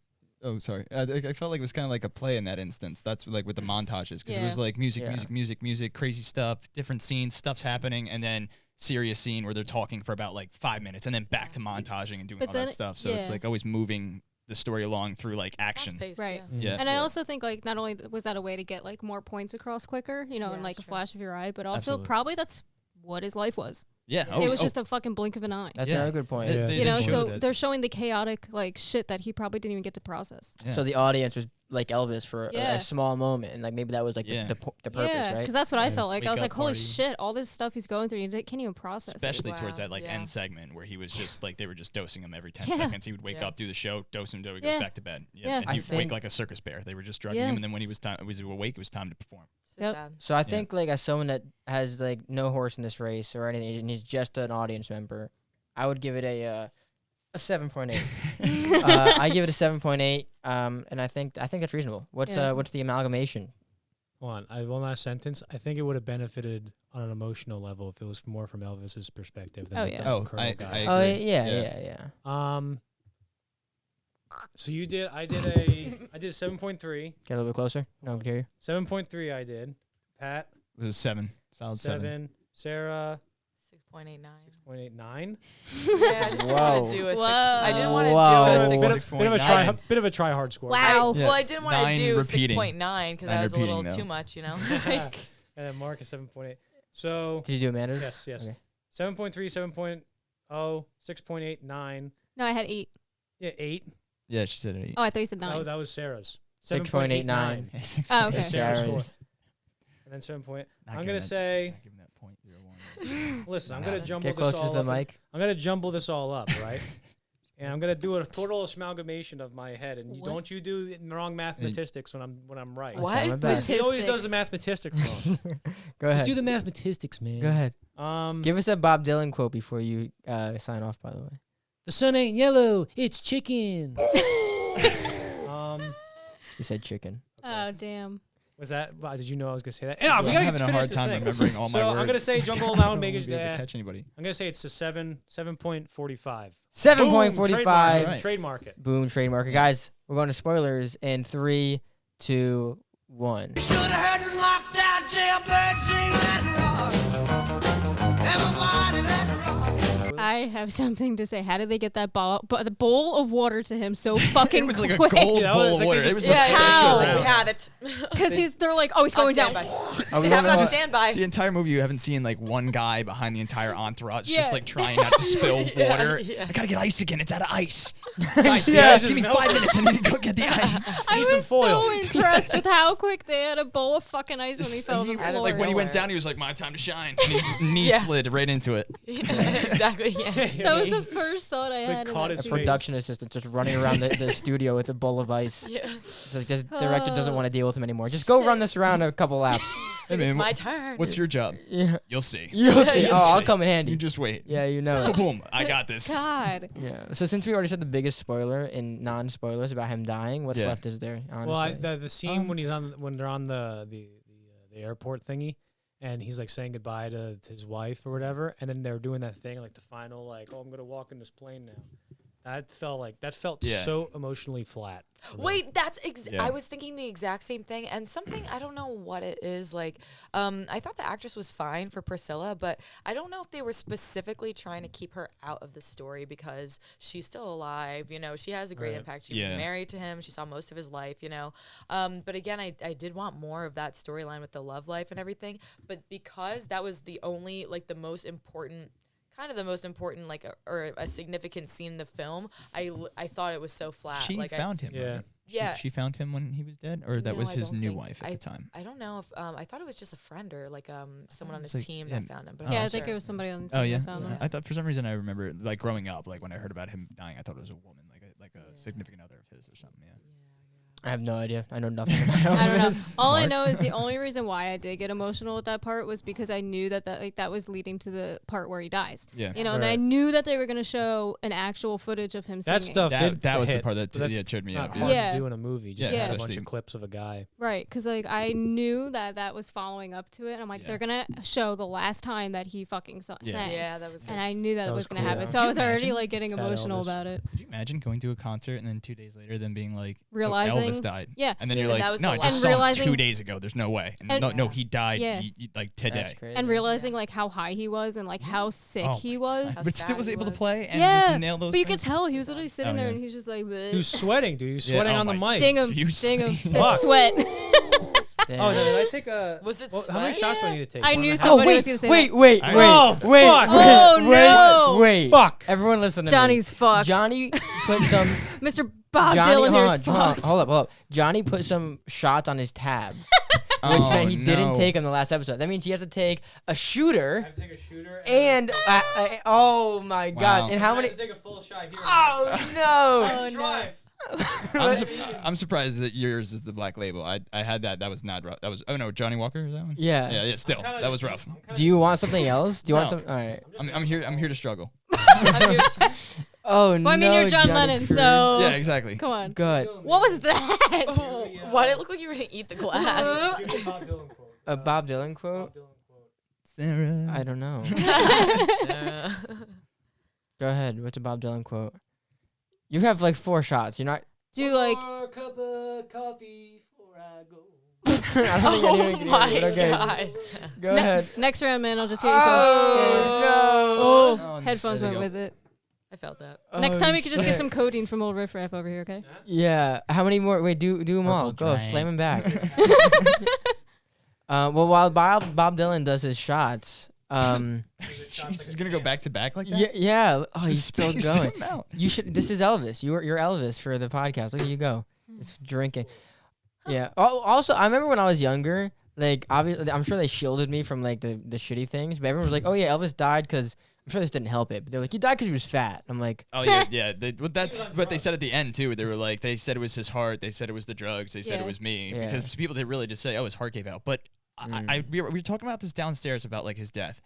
Oh, sorry. I felt like it was kind of like a play in that instance. That's like with the montages because it Yeah. was like music, Yeah. music, crazy stuff, different scenes, stuff's happening, and then serious scene where they're talking for about like 5 minutes, and then back to montaging and doing But all then- that stuff. So it's yeah. like always moving the story along through like action. Fast-paced, Right. yeah. Yeah. And I also think like not only was that a way to get like more points across quicker, you know, Yeah, in like a that's true. flash of your eye, but also Absolutely. probably that's what his life was. Yeah. It It was just a fucking blink of an eye. That's Yeah. another good point. Yeah. They You know, didn't show so that. they're showing the chaotic like shit that he probably didn't even get to process. Yeah. So the audience was like Elvis for Yeah. a small moment, and like maybe that was like Yeah. the purpose, Yeah, right? because that's what I Nice. felt like. I was Wake like, up holy party. shit, all this stuff he's going through, you can't even process it. Especially towards Wow, that like yeah. end segment where he was just like they were just dosing him every 10 Yeah. seconds. He would wake Yeah. up, do the show, dose him, he goes Yeah. back to bed. Yeah. And I he'd think- wake like a circus bear. They were just drugging Yeah. him, and then when he was awake, it was time to perform. So Yep. sad. So I think like as someone that has like no horse in this race or anything, and he's just an audience member, I would give it a 7.8. I give it a 7.8, and I think that's reasonable. What's Yeah. what's the amalgamation? Hold on, I have one last sentence. I think it would have benefited on an emotional level if it was more from Elvis's perspective than Oh, the yeah. Don Oh, Colonel I guy. Oh agree. yeah. So you did. I did a 7.3. Get a little bit closer. No, I can hear you. 7.3. I did. Pat It was a 7. Solid 7. 7. Sarah 6.89. 6.89. Yeah, I just didn't want Whoa. to do a 6. Whoa. I didn't want to Whoa. do a Bit 6. of, bit of a try. Bit of a try hard score. Wow. Yeah. Well, I didn't want to 9 do repeating. 6.9 because 9 that was a little repeating, too though. much, you know. And then Mark is 7.8. So Did you do Amanda's? yes. Okay. 7.3, 7.0, 6.8, 9. No, I had 8. Yeah, 8. Yeah, she said 8. Oh, I thought you said 9. No, that was Sarah's. 6.89. 7.89. Oh, okay. That's Sarah's score. Sarah's. And then 7 point. Not I'm giving gonna that- say. not giving that 0.01. Listen, I'm Not gonna happening. jumble Get this closer all to the up. mic. I'm gonna jumble this all up, right? And I'm gonna do a total amalgamation of my head. And What? don't you do wrong mathematics when I'm right. What? Okay, my bad. He always does the Statistics. mathematics wrong. Go ahead. Just do the mathematics, man. Go ahead. Give Give us a Bob Dylan quote before you sign off, by the way. the sun ain't yellow, it's chicken. You said chicken. Oh, damn. Was that? Wow, did you know I was gonna say that? Yeah, we I'm gotta having a finish hard this time thing. remembering all my So words. I'm gonna say jumble I down, won't make be able to it. catch anybody. I'm gonna say it's a 7.45. 7.45. Right. Trademark it. Boom, trademark it. Guys, we're going to spoilers in 3, 2, 1. Should have heard the lockdown jailbird sing that rock. Everybody let it rock. I have something to say. How did they get that the bowl of water to him so fucking It was like a quick? gold Yeah, bowl it was of like water. they It just- was Yeah, a yeah, special like, round. we have it. Because they're like, oh, he's On going down. standby. Are we They have it gonna- on standby. The entire movie, you haven't seen like one guy behind the entire entourage Yeah. just like trying not to spill water. Yeah. I gotta get ice again. It's out of ice. Guys, Yes. give me 5 minutes. I need to go get the ice. I Need some was foil. so impressed with how quick they had a bowl of fucking ice when he Just- fell on the had it, floor. Like when he went Nowhere. down, he was like, "My time to shine." And his knee Yeah. slid right into it. Exactly. Yeah. that was the first thought I had. in caught that his scene. face. Production assistant just running around the studio with a bowl of ice. Yeah. It's like the director doesn't want to deal with him anymore. Just go run this around a couple laps. Hey, It's man, my turn. What's your job? Yeah. You'll see. You'll see. You'll Oh, I'll see. come in handy. You just wait. Yeah, you know. Boom! I got this. God. Yeah. So since we already said the biggest spoiler in non-spoilers about him dying, what's Yeah. left is there? Honestly. Well, the scene when they're on the airport thingy, and he's like saying goodbye to his wife or whatever, and then they're doing that thing like the final like, oh, I'm gonna walk in this plane now. That felt Yeah. so emotionally flat. for me. Wait, that's Yeah. I was thinking the exact same thing, and something I don't know what it is. Like, I thought the actress was fine for Priscilla, but I don't know if they were specifically trying to keep her out of the story because she's still alive. You know, she has a great Right. impact. She was Yeah. married to him. She saw most of his life. You know, but again, I did want more of that storyline with the love life and everything. But because that was the only like the most important. Kind of the most important, like, or a significant scene in the film. I thought it was so flat. She like, found him. Yeah. right? Yeah. She found him when he was dead, or that No, was I his don't new think- wife at the time. I don't know if I thought it was just a friend or like someone on was his like- team yeah. that found him. But Oh. I'm Yeah, not I think sure. it was somebody on the Oh team yeah. that found Yeah. him. I thought for some reason I remember like growing up, like when I heard about him dying, I thought it was a woman, like a Yeah. significant other of his or something. Yeah. I have no idea. I know nothing about I don't know. this. All I Mark? know is the only reason why I did get emotional with that part was because I knew that was leading to the part where he dies. Yeah. You know, and I Right. knew that they were going to show an actual footage of him That singing. stuff That was the hit, part that but that's cheered me not up. hard Yeah. to do in a movie. Just Yeah, have a bunch especially- of clips of a guy. Right, because like I knew that was following up to it. And I'm like, Yeah. they're gonna show the last time that he fucking sang, Yeah, that was good. and I knew that, That was was gonna cool. happen. Could So I you was already imagine? like getting Fat emotional Elvis. about it, Could you imagine going to a concert and then 2 days later then being like, "Oh, realizing. Elvis died? Yeah, And then you're And like, that was no, the I last- just And saw him realizing- 2 days ago. There's no way. And And- no, he died Yeah. like That's today. crazy. and realizing like how high he was and like how sick Oh he my was. How But still sad was he able to was. play and Yeah, just nail those But you could things. tell he was literally sitting Oh, there yeah. and he's just like, He was sweating, dude. He was sweating oh on the my- mic. ding him, Fuse ding him, sleeve. said Fuck. sweat. Damn. Oh, did I take a? Was it How many sweat? shots do I need to take? I One knew and a half? Oh somebody wait, was gonna say wait, that. wait, I- wait, Oh, wait, fuck. wait, Oh, wait, no. wait. Fuck. Everyone listen to me. Johnny's fucked. Johnny put some. Mr. Bob Johnny, Dylan here is hold on, fucked. hold up. Johnny put some shots on his tab, which Oh, meant he didn't no. take in the last episode. That means he has to take a shooter I take a shooter and oh my Wow. god! And how many? take a full shot here. Oh no! Oh, no. I'm surprised that yours is the black label. I had that. That was not rough. That was no Johnny Walker. Is that one? Yeah. Yeah. Still, that was rough. Do you want something else? Do you want No. some? All right. I'm here. I'm here to struggle. I'm here to- Oh no! Well, I mean, you're John Johnny Lennon, Cruz. so Yeah, exactly. come on. Good. What was that? Oh, why did it look like you were gonna eat the glass? A Bob Dylan quote? Sarah. I don't know. Go ahead. What's a Bob Dylan quote? You have like 4 shots. You're not. Do you like? cup of coffee before I go. I don't think Oh anyone can my hear it, but okay. gosh. Go Ne- ahead. Next round, man. I'll just get you some. Oh no! Oh, headphones there went we go. with it. I felt that. Next Oh, time, you could just shit. get some codeine from old Riff Raff over here, okay? Yeah. How many more? Wait, do them all. Purple Go. Slam Drain. them back. Well, while Bob Dylan does his shots, Jeez, he's gonna go back to back like that. Yeah, yeah. Oh, he's still Space going. him out. You should. This is Elvis. You're Elvis for the podcast. Look at you go. Just drinking. Yeah. Oh, also, I remember when I was younger. Like, obviously, I'm sure they shielded me from like the shitty things, but everyone was like, "Oh yeah, Elvis died because." I'm sure this didn't help it, but they're like, he died because he was fat. I'm like, Oh yeah, yeah. That's what they said at the end too. They were like, they said it was his heart. They said it was the drugs. They said Yeah. it was me Yeah. because people did really just say, oh, his heart gave out. But we were talking about this downstairs about like his death.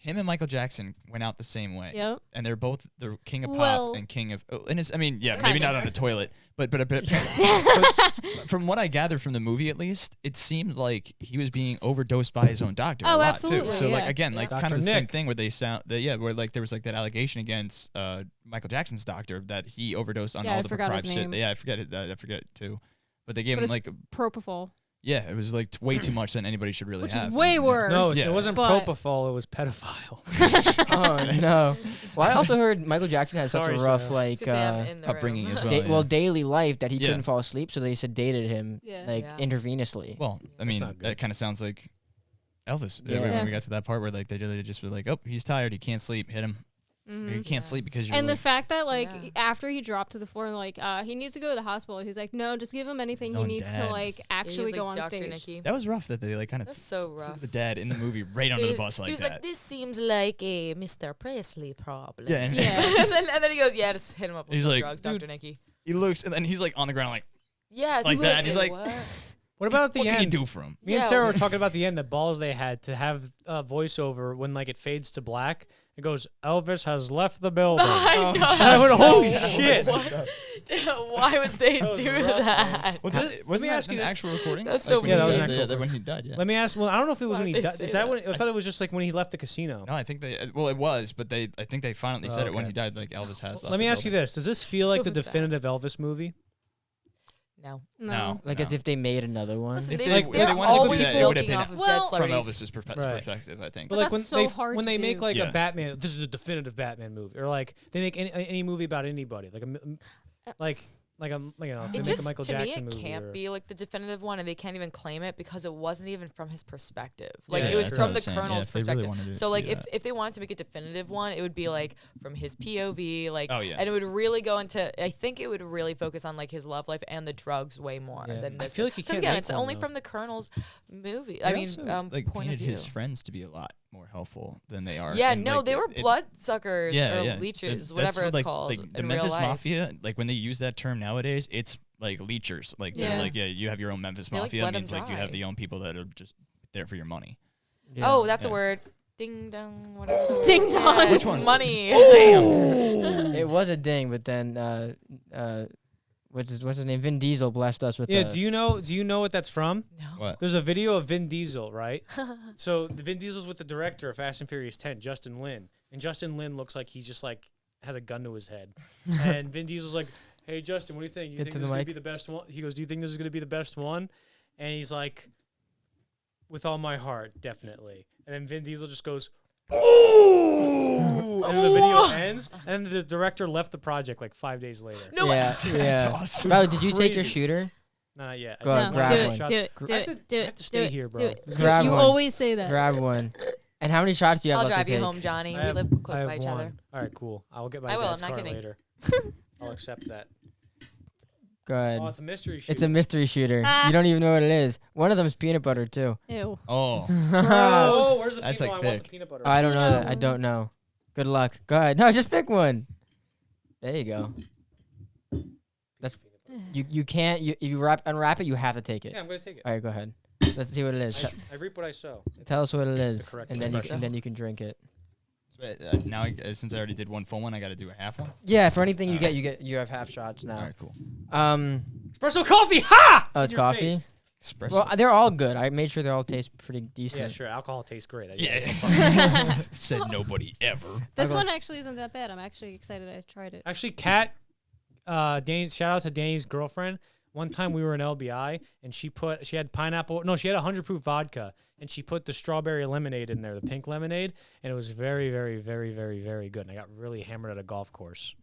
Him and Michael Jackson went out the same way. Yep. And they're both the king of pop Well- and king of. And it's, I mean, yeah, Kind maybe of. not on a toilet, but from what I gathered from the movie, at least, it seemed like he was being overdosed by his own doctor. Oh, a lot absolutely, Too. So like yeah. again, like Yeah. kind of Dr. the same Nick. thing where they sound, where like there was like that allegation against Michael Jackson's doctor that he overdosed on Yeah, all I the forgot his prescribed shit. name. Yeah, I forget it. I forget it too. But they gave But him it's like, Propofol, yeah, it was like way too much than anybody should really which have. is way worse. No, Yeah. it wasn't But- propofol. It was pedophile. oh no. Well, I also heard Michael Jackson had such Sorry, a rough Sarah. like 'Cause they have 'em in the upbringing room. as well. well daily life that he Yeah. couldn't fall asleep, so they sedated him Yeah. like Yeah. intravenously. Well, I That's mean, not good. that kind of sounds like Elvis. Yeah. When Yeah. we got to that part where like they just were like, oh, he's tired, he can't sleep, hit him. Mhm. You can't sleep because you're And the like, fact that like Yeah. after he dropped to the floor and like he needs to go to the hospital, he's like, no, just give him anything His he own needs to dad. like Yeah, actually he was, go like, on Dr. stage. Nicky. that was rough that they like kind of That's so threw rough. the dad in the movie right under the bus like he was that. like, this seems like a Mr. Presley problem. Yeah, and Yeah. and then he goes, yeah, just hit him up with He's some like, drugs, dude, Dr. Nicky. he looks and then he's like on the ground like, Yes. like that. He's like, what? What about at the what can you end? do for him? Me and Yeah. Sarah were talking about the end, the balls they had to have voiceover when like it fades to black. It goes, Elvis has left the building. I know. I went, that's holy so shit. what? Why would they That was do rough, that? Well, Let wasn't me that ask you an this. actual recording? That's so when Yeah, that was he an died? actual When he died, yeah. Let me ask. Well, I don't know if it was Why'd when he they died. say Is that that? when? I thought it was just like when he left the casino. No, I think well, it was, but I think they finally said it when Okay. he died. Like Elvis has. Let me ask you this: does this feel like the So sad. definitive Elvis movie? No. No. Like as if they made another one. Listen, If they, they- they're if they wanted to do always that, it would have milking been off of Well- dead from celebrities. Elvis's Right. perspective, I think. But like that's when so they hard when to they make do. like Yeah. a Batman, this is the definitive Batman movie, or like they make any movie about anybody, like like a if they It make just, a Michael to me, Jackson it movie. can't or- be like the definitive one, and they can't even claim it because it wasn't even from his perspective. Like Yeah, it was that's from what I the was saying. Yeah, Colonel's if they really perspective. wanted it So to like be if, that. if they wanted to make a definitive one, it would be like from his POV, like, Oh, yeah. and it would really go into. I think it would really focus on like his love life and the drugs way more Yeah. than I this. feel like you 'Cause can't again, make it's one, only though. from the Colonel's movie. They I mean, also, like point of painted view. his friends to be a lot more helpful than they are. Yeah, and, no, like, they were it- bloodsuckers or yeah. leeches, That's whatever what, it's like, called Like the in Memphis real life. Mafia, like when they use that term nowadays, it's like leechers. Like they're Yeah. like, yeah, you have your own Memphis They, like, Mafia. let It means 'em like you have die. the own people that are just there for your money. Oh, that's Yeah. a word. Ding dong. Whatever. Ding dong. Yeah, Which it's one? Money. It was a ding, but then what's his name? Vin Diesel blessed us with Yeah. the- Do you know what that's from? No. What? There's a video of Vin Diesel, right? So the Vin Diesel's with the director of Fast and Furious 10, Justin Lin, and Justin Lin looks like he's just like has a gun to his head, and Vin Diesel's like, "Hey Justin, what do you think? You Get think to this is the gonna mic. be the best one?" He goes, "Do you think this is gonna be the best one?" And he's like, "With all my heart, definitely." And then Vin Diesel just goes, "Ooh!" And then the video ends, and the director left the project like 5 days later. No way. yeah, yeah. awesome. Bro, did you take your crazy. shooter? No, not yet. Go I ahead, did No, grab do one one. it, shot. do it, I do have it, to- do I it. have to stay do here, it, bro. do it. This is Grab You one. always say that. Grab one. And how many shots do you have I'll left drive to you take? home, Johnny. I We have- live I close have by each one. other. All right, cool. I'll get my I will, dad's I'm not car kidding. later. I'll accept that. Go ahead. Oh, it's a mystery shoot. It's a mystery shooter. Ah. You don't even know what it is. One of them's peanut butter too. Ew. Oh, Oh, where's the That's, peanut? like, I want the thick. peanut butter. I don't know that. I Peanut. don't know. Good luck. Go ahead. No, just pick one. There you go. You can't. If you unwrap it, you have to take it. Yeah, I'm gonna take it. All right, go ahead. Let's see what it is. I reap what I sow. Tell us what it is, correct and then you expression. can drink it. now since I already did one full one, I got to do a half one. Yeah, for anything you have half shots All now. right, cool. Espresso coffee. Ha! Oh, In it's your coffee. face. Espresso. Well, they're all good. I made sure they all taste pretty decent. Yeah, sure. Alcohol tastes great. I yeah, guess. said nobody ever. This go- one actually isn't that bad. I'm actually excited I tried it. Actually, Kat, Danny's shout out to Danny's girlfriend. One time we were in LBI and she had pineapple. No, she had 100 proof vodka and she put the strawberry lemonade in there, the pink lemonade, and it was very, very, very, very, very good. And I got really hammered at a golf course.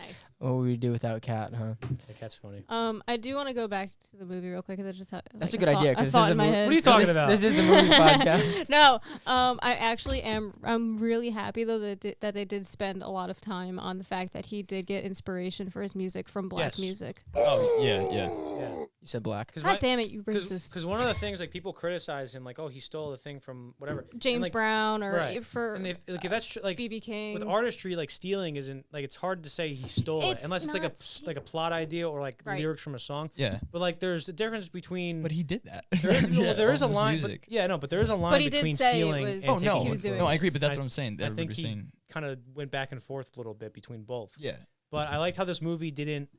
Nice. What would we do without Cat, huh? The cat's funny. I do want to go back to the movie real quick because I just had That's like, a good idea. a 'Cause this thought is in a my mo- head. What are you talking about? This is the movie podcast. No, I actually am. I'm really happy though that they did spend a lot of time on the fact that he did get inspiration for his music from black Yes. music. Oh yeah. Yeah. You said black. God damn it, you racist. Because one of the things like people criticize him, like, oh, he stole the thing from whatever. James and, like, Brown or right. for And if that's like BB King. with artistry, like stealing isn't like it's hard to say he stole it It's unless it's like a plot idea or like Right. lyrics from a song. Yeah. But like there's a difference between. But he did that. There is, well, there is a all his line. music. But there is a line But he did between say it stealing was- and Oh taking no, he was influence. doing. no, I agree, but that's I- what I'm saying. I think Everybody's he saying, kind of went back and forth a little bit between both. yeah, But I liked how this movie didn't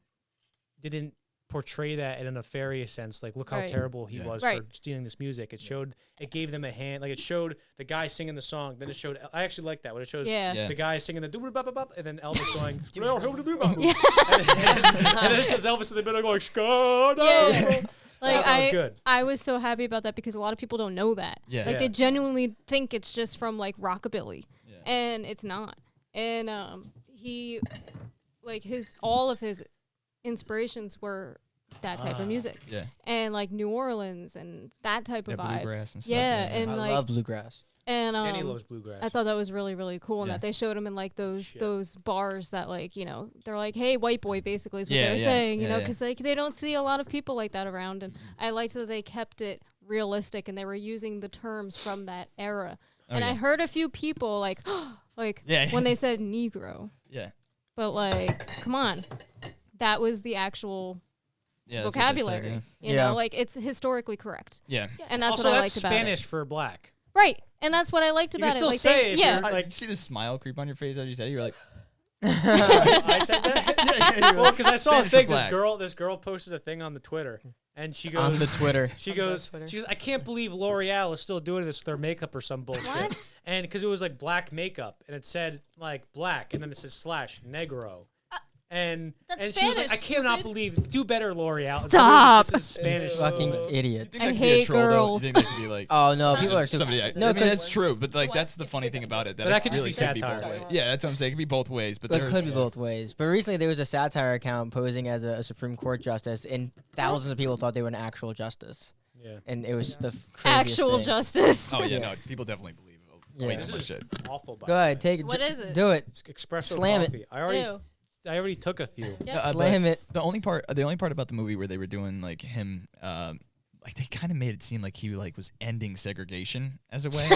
portray that in a nefarious sense. Like, look how Right. terrible he Yeah. was Right. for stealing this music. It gave them a hand. Like, it showed the guy singing the song. Then it showed. I actually like that when it shows Yeah. Yeah. the guy singing the doobie bop bop, and then Elvis going. Yeah. and then it's just Elvis in the middle going. Scott. Yeah. Like That was good. I was so happy about that because a lot of people don't know that. Yeah. Like Yeah. they genuinely think it's just from like rockabilly, Yeah. and it's not. And he, like all of his inspirations were that type of music, yeah, and like New Orleans and that type yeah, of vibe. bluegrass and stuff. Yeah, and I like love bluegrass. and Danny loves bluegrass. I thought that was really, really cool, and Yeah. that they showed him in like Shit. those bars that like they're like, hey, white boy, basically is what Yeah, they were yeah, saying, yeah, yeah. because like they don't see a lot of people like that around, and I liked that they kept it realistic and they were using the terms from that era, Oh, and I yeah. heard a few people like Yeah. when they said Negro, yeah, but like come on, that was the actual yeah. that's what they say, vocabulary, yeah. you Yeah. know, like it's historically correct, Yeah. and that's also, what I that's liked about it. Spanish for black. Right, and that's what I liked You about can still it. Like say they, it if yeah, you're- Like, Like- see the smile creep on your face as you said it? You're like, I said that. yeah, Well, because I saw a Spanish for thing. black. This girl posted a thing on the Twitter, and she goes On the Twitter. She On the goes, Twitter. she goes, I can't believe L'Oreal is still doing this with their makeup or some bullshit. What? And because it was like black makeup, and it said like black, and then it says / negro. And That's she was like, I Spanish, cannot stupid. believe, do better, L'Oreal. And Stop. This is Spanish. Fucking You idiots. think I that could be a hate troll, though? girls. You think that could be like, Oh no, people are stupid. somebody. No, I mean 'cause- that's true, but like that's the funny thing about it. But that it could just really be could be satire. both ways. Yeah, that's what I'm saying. It could be both ways, but It there's could be both ways. But recently there was a satire account posing as a Supreme Court justice, and thousands of people thought they were an actual justice. Yeah. And it was the craziest Actual thing. justice. Oh yeah, Yeah. no, people definitely believe Yeah. way This too much is shit. awful. By Go the way. ahead, take it. What is it? Do it. It's espresso Slam it. coffee. Ew. I already took a few. Yep. but Slam it. The only part about the movie where they were doing like him, like they kind of made it seem like he like was ending segregation as a way.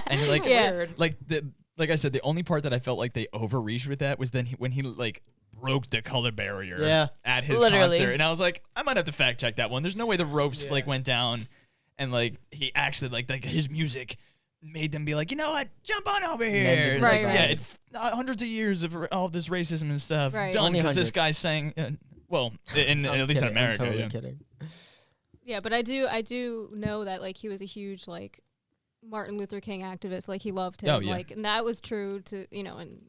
And like, Yeah. Weird. like I said, the only part that I felt like they overreached with that was then when he like broke the color barrier Yeah. at his Literally. concert, and I was like, I might have to fact check that one. There's no way the ropes Yeah. like went down, and like he actually like his music made them be like, you know what, jump on over here. Mended. Right, Like, right. Yeah, it's hundreds of years of all this racism and stuff Right. done Only because this hundreds. guy's saying, well, in I'm at least in kidding, I'm America, totally yeah. kidding. Yeah, but I do know that like he was a huge like Martin Luther King activist. Like he loved him. Oh, yeah. Like and that was true to and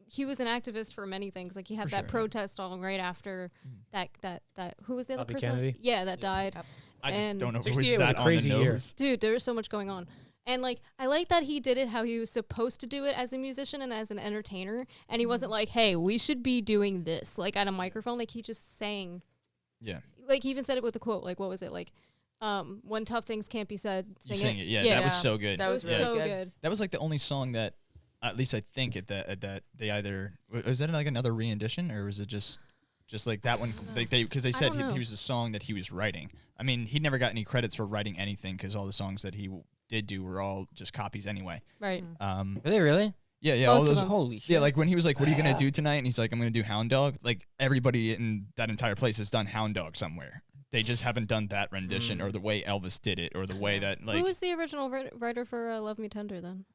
he was an activist for many things. Like he had For that sure, yeah. protest song right after that who was the other Bobby person? Kennedy? Yeah, that died. Yep. I just And- don't know if it 68 was was that a crazy on the year. nose. Dude, there was so much going on. And like I like that he did it how he was supposed to do it as a musician and as an entertainer. And he wasn't like, hey, we should be doing this like at a microphone. Like he just sang. Yeah. Like he even said it with a quote. Like what was it? Like when tough things can't be said, You sing sing it. Yeah, Yeah. that was Yeah. so good. That It was was really so good. good. That was like the only song that, at least I think that they either was that like another rendition or was it just like that one? Like because they said don't know. he was the song that he was writing. I mean, he never got any credits for writing anything because all the songs that he did do were all just copies anyway. Right. Mm. Are they really? Yeah, Most all of those. them. Holy shit. Yeah, like when he was like, "What are you gonna do tonight?" and he's like, "I'm gonna do Hound Dog." Like everybody in that entire place has done Hound Dog somewhere. They just haven't done that rendition or the way Elvis did it or the way that like Who was the original writer for Love Me Tender then?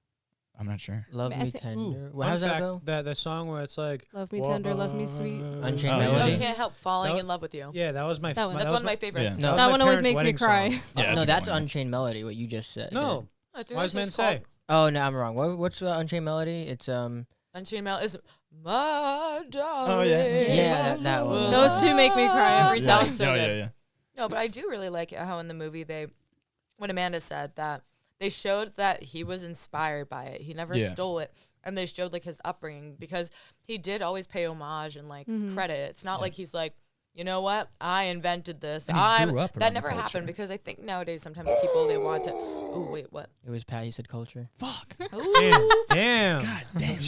I'm not sure. Love I Me thi- Tender. Well, Fun how's that fact, go? That song where it's like Love Me Tender, Love Me Sweet. Unchained Oh, yeah. Melody. I can't help falling That- in love with you. Yeah, that was my. That one. That's that one was of my favorites. Yeah. No. was That my one always parents' makes me wedding cry. song. Yeah, no, a good that's one. Unchained Melody. What you just said. No, I think wise that's men just say. called Oh no, I'm wrong. What's Unchained Melody? It's Unchained Melody is my darling. Oh, yeah. Yeah, that one. Those two make me cry every That one's time. so yeah, good. yeah. No, but I do really like how in the movie when Amanda said that they showed that he was inspired by it. He never stole it. And they showed like his upbringing because he did always pay homage and like credit. It's not like he's like, you know what? I invented this. That never happened because I think nowadays sometimes people they want to. Oh wait, what? It was Pat. He said culture. Fuck. Damn. God damn.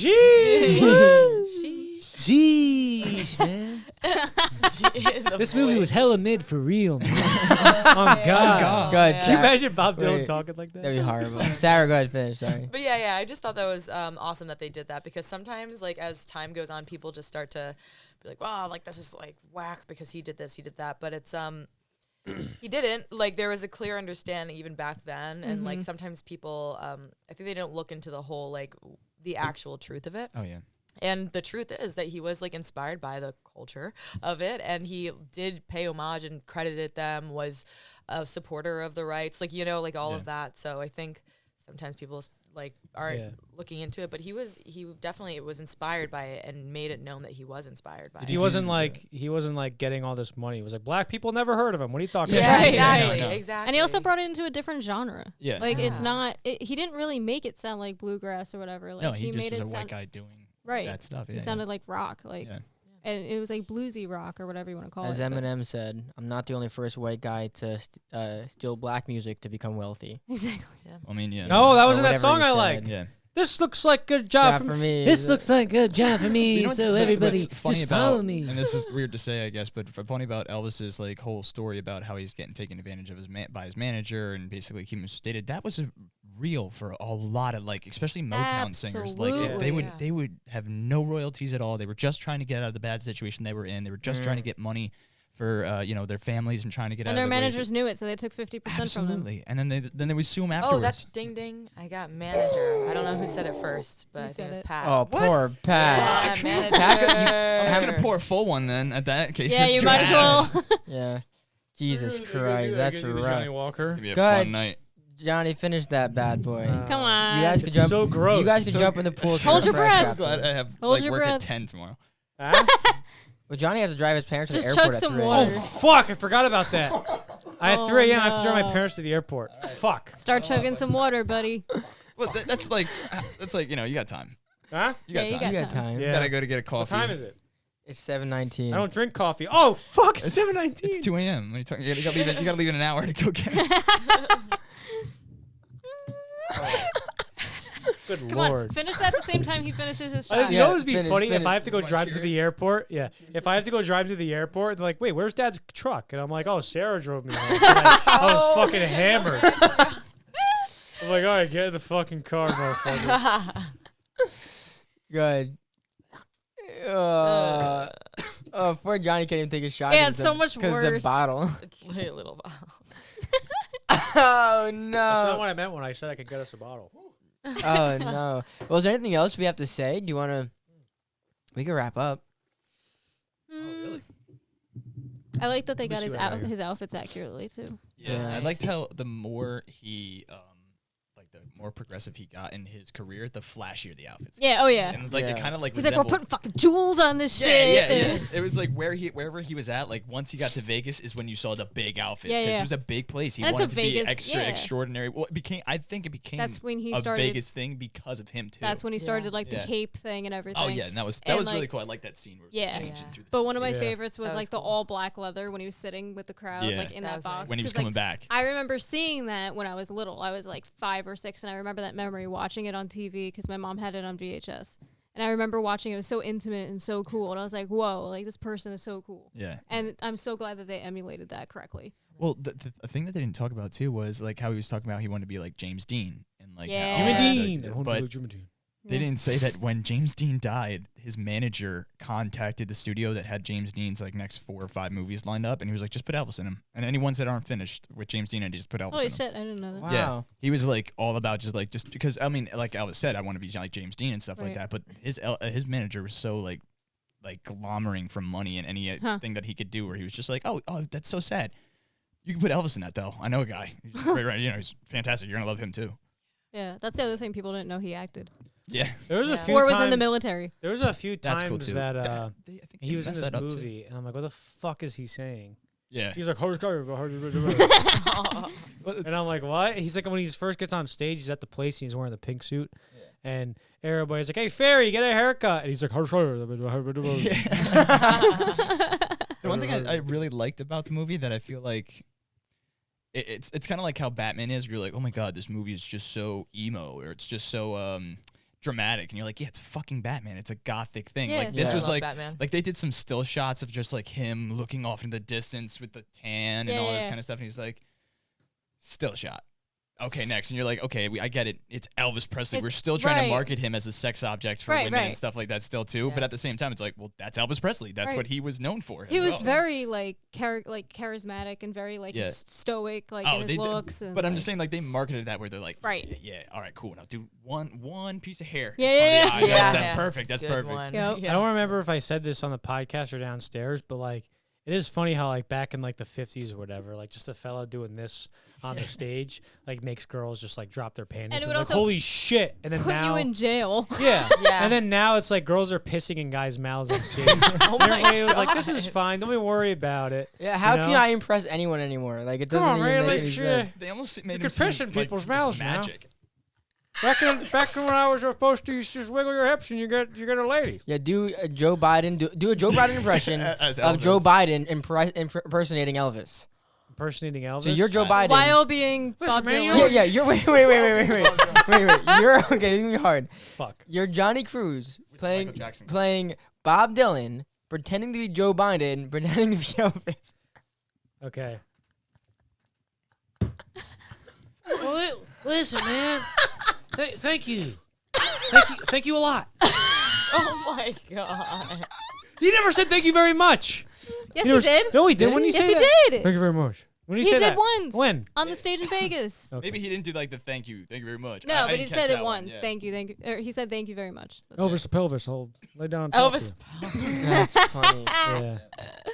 Jeez, man. This movie was hella mid for real, man. Oh God. God. Can you imagine Bob Dylan talking like that? That'd be horrible. Sarah, go ahead, finish. Sorry. But yeah, I just thought that was awesome that they did that because sometimes like as time goes on, people just start to be like, wow, like this is like whack because he did this, he did that. But it's he didn't. Like there was a clear understanding even back then, and like sometimes people, I think they don't look into the whole like the actual truth of it. Oh yeah. And the truth is that he was like inspired by the culture of it, and he did pay homage and credited them, was a supporter of the rights, like like all of that. So I think sometimes people like aren't looking into it, but he definitely was inspired by it and made it known that he was inspired by it. He wasn't like getting all this money. He was like, black people never heard of him. What are you talking Yeah, about? exactly, exactly. And he also brought it into a different genre. Yeah. Like it's not. He didn't really make it sound like bluegrass or whatever. Like No, he just made was it a white sound guy doing right. that stuff. Yeah. He sounded like rock, like, and it was like bluesy rock or whatever you want to call As it. Eminem said, "I'm not the only first white guy to steal black music to become wealthy." Exactly. Yeah. I mean, yeah. No, that Or wasn't that whatever song he I said. like. Yeah. This looks like a job for me. This looks like a good job for me. You know what So what's everybody, funny just about, follow me. And this is weird to say, I guess, but funny about Elvis's like whole story about how he's getting taken advantage of by his manager and basically keeping him stated. That was real for a lot of like, especially Motown singers. Like Absolutely. they would have no royalties at all. They were just trying to get out of the bad situation they were in. They were just trying to get money for their families and trying to get And out their of the managers knew it, so they took 50% from them. Absolutely, and then they would sue him afterwards. Oh, that's ding ding. I got manager. I don't know who said it first, but I think it was said it? Pat. Oh, poor Pat. Yeah, manager. I'm just gonna pour a full one then. At that case, Yeah, just you two might as halves. well. Yeah. Jesus Christ, that's rough. Walker. It's gonna be a Go ahead. fun night. Johnny, finish that bad boy. Come on. You guys could It's jump. so gross. You guys could jump in the pool. Hold your breath. I'm glad I have Hold like your work breath. at 10 tomorrow. Huh? Well, Johnny has to drive his parents to the Just airport chug at some 3 water. Oh fuck! I forgot about that. I at 3 a.m. I have to drive my no. parents to the airport. Fuck. Start chugging some water, buddy. Well, that's like you got time. Huh? You got Yeah, you time. You got time. You gotta go to get a coffee. What time is it? It's 7:19. I don't drink coffee. Oh fuck! It's 7:19. It's 2 a.m. What are you talking? You gotta leave in an hour to go get it. Good Come lord. on, finish that at the same time he finishes his You shot. Yeah, know, it'd be finish, funny if finish. I have to go drive to the airport. Yeah, if I have to go drive to the airport, they're like, "Wait, where's Dad's truck?" And I'm like, "Oh, Sarah drove me home." I was fucking hammered. I'm like, "All right, get in the fucking car, motherfucker." Good. Poor Johnny can't even take a shot. Yeah, 'cause it's the- so much 'cause worse. the bottle. It's like a little bottle. Oh That's not no. what I meant when I said I could get us a bottle. Oh no. Well, is there anything else we have to say? Do you want to? We can wrap up. I like that they Let me got see his what I got. his outfits accurately too. Yeah. I liked how the more he the more progressive he got in his career, the flashier the outfits. Yeah. Oh yeah. And like it Yeah. kind of like He's like, we're putting fucking jewels on this yeah, shit. yeah. It was like wherever he was at. Like once he got to Vegas, is when you saw the big outfits. Yeah, Because yeah. it was a big place. He And it's wanted a to be Vegas- extra yeah. extraordinary. Well, I think it became That's when he a started- Vegas thing because of him too. That's when he started Yeah. like the Yeah. cape thing and everything. Oh yeah, and that was And, really like- cool. I like that scene where it was Yeah. changing Yeah. through the But one of my Yeah. favorites was That like was the cool. all black leather when he was sitting with the crowd, Yeah. like in That that was nice. box. when he was 'Cause, like, coming back. I remember seeing that when I was little. I was like 5 or 6, and I remember that memory watching it on TV because my mom had it on VHS. And I remember watching it. It was so intimate and so cool. And I was like, whoa, like this person is so cool. Yeah. And I'm so glad that they emulated that correctly. Well, the thing that they didn't talk about too was like how he was talking about he wanted to be like James Dean and like Yeah. how- Jimmy the- Dean. but Jimmy Dean. they didn't say that when James Dean died, his manager contacted the studio that had James Dean's like next 4 or 5 movies lined up, and he was like, just put Elvis in them, and any ones that aren't finished with James Dean, and just put Elvis Holy in them. shit, I didn't know that. Wow. Yeah, he was like all about just because I mean, like Elvis said, I want to be like James Dean and stuff like Right. that. But his manager was so like glommering from money and any thing that he could do, where he was just like, oh, that's so sad. You can put Elvis in that though. I know a guy. He's right, he's fantastic. You're gonna love him too. Yeah, that's the other thing people didn't know he acted. Yeah, There was a Yeah. few Or was times. in the military. There was a few that's times cool too. that I think he was in messed this that up, too. movie, and I'm like, what the fuck is he saying? Yeah. He's like, and I'm like, what? He's like, when he first gets on stage, he's at the place and he's wearing the pink suit. And everybody's like, hey, Fairy, get a haircut. And he's like, The one thing I really liked about the movie that I feel like it's kind of like how Batman is. You're like, oh my god, this movie is just so emo, or it's just so dramatic, and you're like, yeah, it's fucking Batman. It's a gothic thing. Yeah. Like this was I love like Batman. like they did some still shots of just like him looking off in the distance with the tan and all this kind of stuff, and he's like, still shot. Okay, next. And you're like, okay, I get it. It's Elvis Presley. We're still trying to market him as a sex object for women and stuff like that still, too. Yeah. But at the same time, it's like, well, that's Elvis Presley. That's what he was known for. He was very, like, charismatic and very, like, stoic, like, in his looks. But I'm just saying, like, they marketed it that where they're like, right. Yeah, all right, cool. Now do one piece of hair. Yeah. That's perfect. That's Good perfect. one. Yep. I don't remember if I said this on the podcast or downstairs, but like it is funny how like back in like the 50s or whatever, like just a fella doing this on the stage like makes girls just like drop their panties. And it would like, also holy shit! And then put now, you in jail. yeah, Yeah. And then now it's like girls are pissing in guys' mouths on stage. Oh And my everybody was like, "This is God. fine. Don't we worry about it." Yeah, how You can know? I impress anyone anymore? Like it doesn't Come on, even man, make like, any shit. sense. They almost made could him seem piss in like people's it was mouths now. magic. Back when I was supposed to, you just wiggle your hips and you get a lady. Yeah, do a Joe Biden do a Joe Biden impression As of Joe Elvis. Biden impersonating Elvis. Impersonating Elvis. So you're Joe Biden. While being Bob man, Dylan. Yeah, you're wait. You're okay. This is gonna be hard. Fuck. You're Johnny Cruz Michael Jackson. playing Bob Dylan, pretending to be Joe Biden, pretending to be Elvis. Okay. Well, listen, man. Thank you. Thank you a lot. Oh my god. He never said thank you very much. Yes, He he was- did. No, he didn't. When you Yes, say he that. did. Thank you very much. When did He you say did that? once. When? On the stage in Vegas. Okay. Maybe he didn't do like the thank you very much. No, I but didn't he catch said it that one, once. yeah. Thank you. Or he said thank you very much. That's Elvis it. the pelvis. I'll lay down. And talk to Elvis. you. That's funny. Yeah.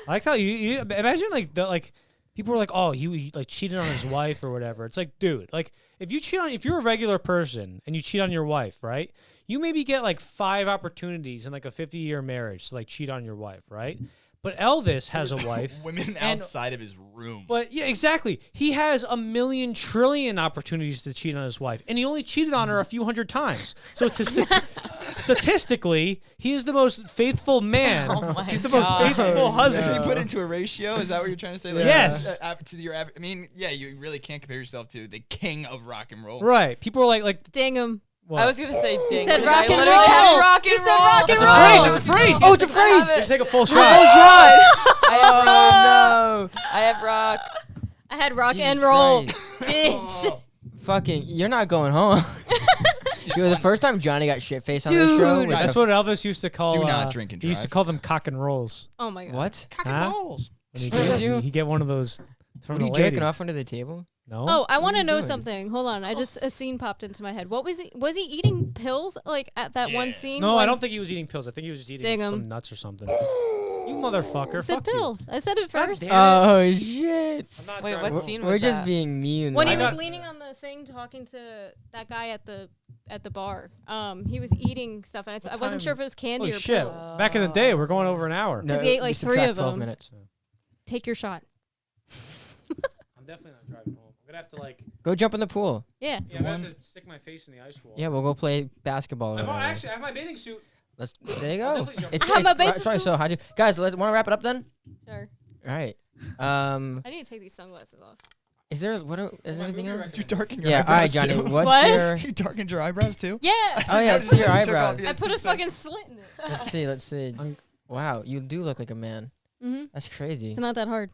I like how you imagine like people were like, oh, he like cheated on his wife or whatever. It's like, dude, like if you're a regular person and you cheat on your wife, right? You maybe get like 5 opportunities in like a 50-year marriage to like cheat on your wife, right? But Elvis has a wife. Women and- outside of his room. But yeah, exactly. He has a million trillion opportunities to cheat on his wife, and he only cheated on her a few hundred times. So statistically, he is the most faithful man. Oh my He's the most God. faithful husband. Can you put it into a ratio? Is that what you're trying to say? Like, Yes. To your I mean, yeah, you really can't compare yourself to the king of rock and roll. Right. People are like, Dang him. what? I was gonna say ding. said because rock I and literally roll. kept rock He and said roll. rock and That's a roll. phrase. That's a phrase. Oh, it's a phrase. Let's take a full Oh, shot. I have rock. no. I have rock. I had rock Jesus and roll, Christ. bitch. Fucking, you're not going home. Yo, the first time Johnny got shit faced on this show. Dude. with That's the- what Elvis used to call. Do not drink and He used to drive. call them cock and rolls. Oh my god. What? Huh? balls. When he Excuse you? He get one of those from What the are you jerking ladies. off under the table? No. Oh, I What want are to you know doing? something. Hold on. A scene popped into my head. What was he? Was he eating pills like at that one scene? No, I when don't think he was eating pills. I think he was just eating Dang some 'em. nuts or something. You motherfucker. I said Fuck you. pills. I said it God first. damn it. Oh shit! I'm not Wait, driving. what We're- scene We're was just that? being mean. When he I was got- leaning on the thing talking to that guy at the bar, he was eating stuff, and I wasn't time? sure if it was candy Holy or shit. pills. Back in the day, we're going over an hour. No, 'Cause he ate, like, we 3 subtract of 12 them. minutes. Take your shot. I'm definitely not driving home. I'm gonna have to like. Go jump in the pool. Yeah. Yeah, I'm gonna have to stick my face in the ice wall. Yeah, we'll go play basketball. Or I'm whatever. actually I have my bathing suit. There you I'll go. definitely jump It's, in. I have my it's- bathing sorry, suit. so how'd you guys? Want to wrap it up then? Sure. All right. I need to take these sunglasses off. Is there is there anything else? You darken your Yeah. All right, eyebrows Johnny. too? What's What? your? You darkened your eyebrows too? Yeah. Oh yeah, let's see your You took eyebrows. off the I put a tooth- fucking slit in it. Let's see. Let's see. Wow, you do look like a man. Mm-hmm. That's crazy. It's not that hard.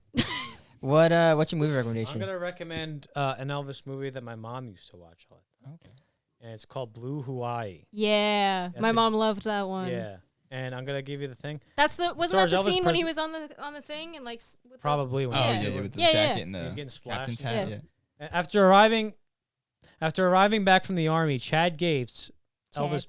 What's your movie I'm recommendation? gonna recommend an Elvis movie that my mom used to watch all the time. Okay. And it's called Blue Hawaii. Yeah. That's My a- mom loved that one. Yeah. And I'm gonna give you the thing. That's the wasn't Stars that the Elvis scene when he Presley- was on the thing and like with Probably when Oh he yeah, was with the Yeah, jacket yeah. and the He's getting splashed. captain's and hat. Yeah. Yeah. After arriving back from the army, Chad Gates, Elvis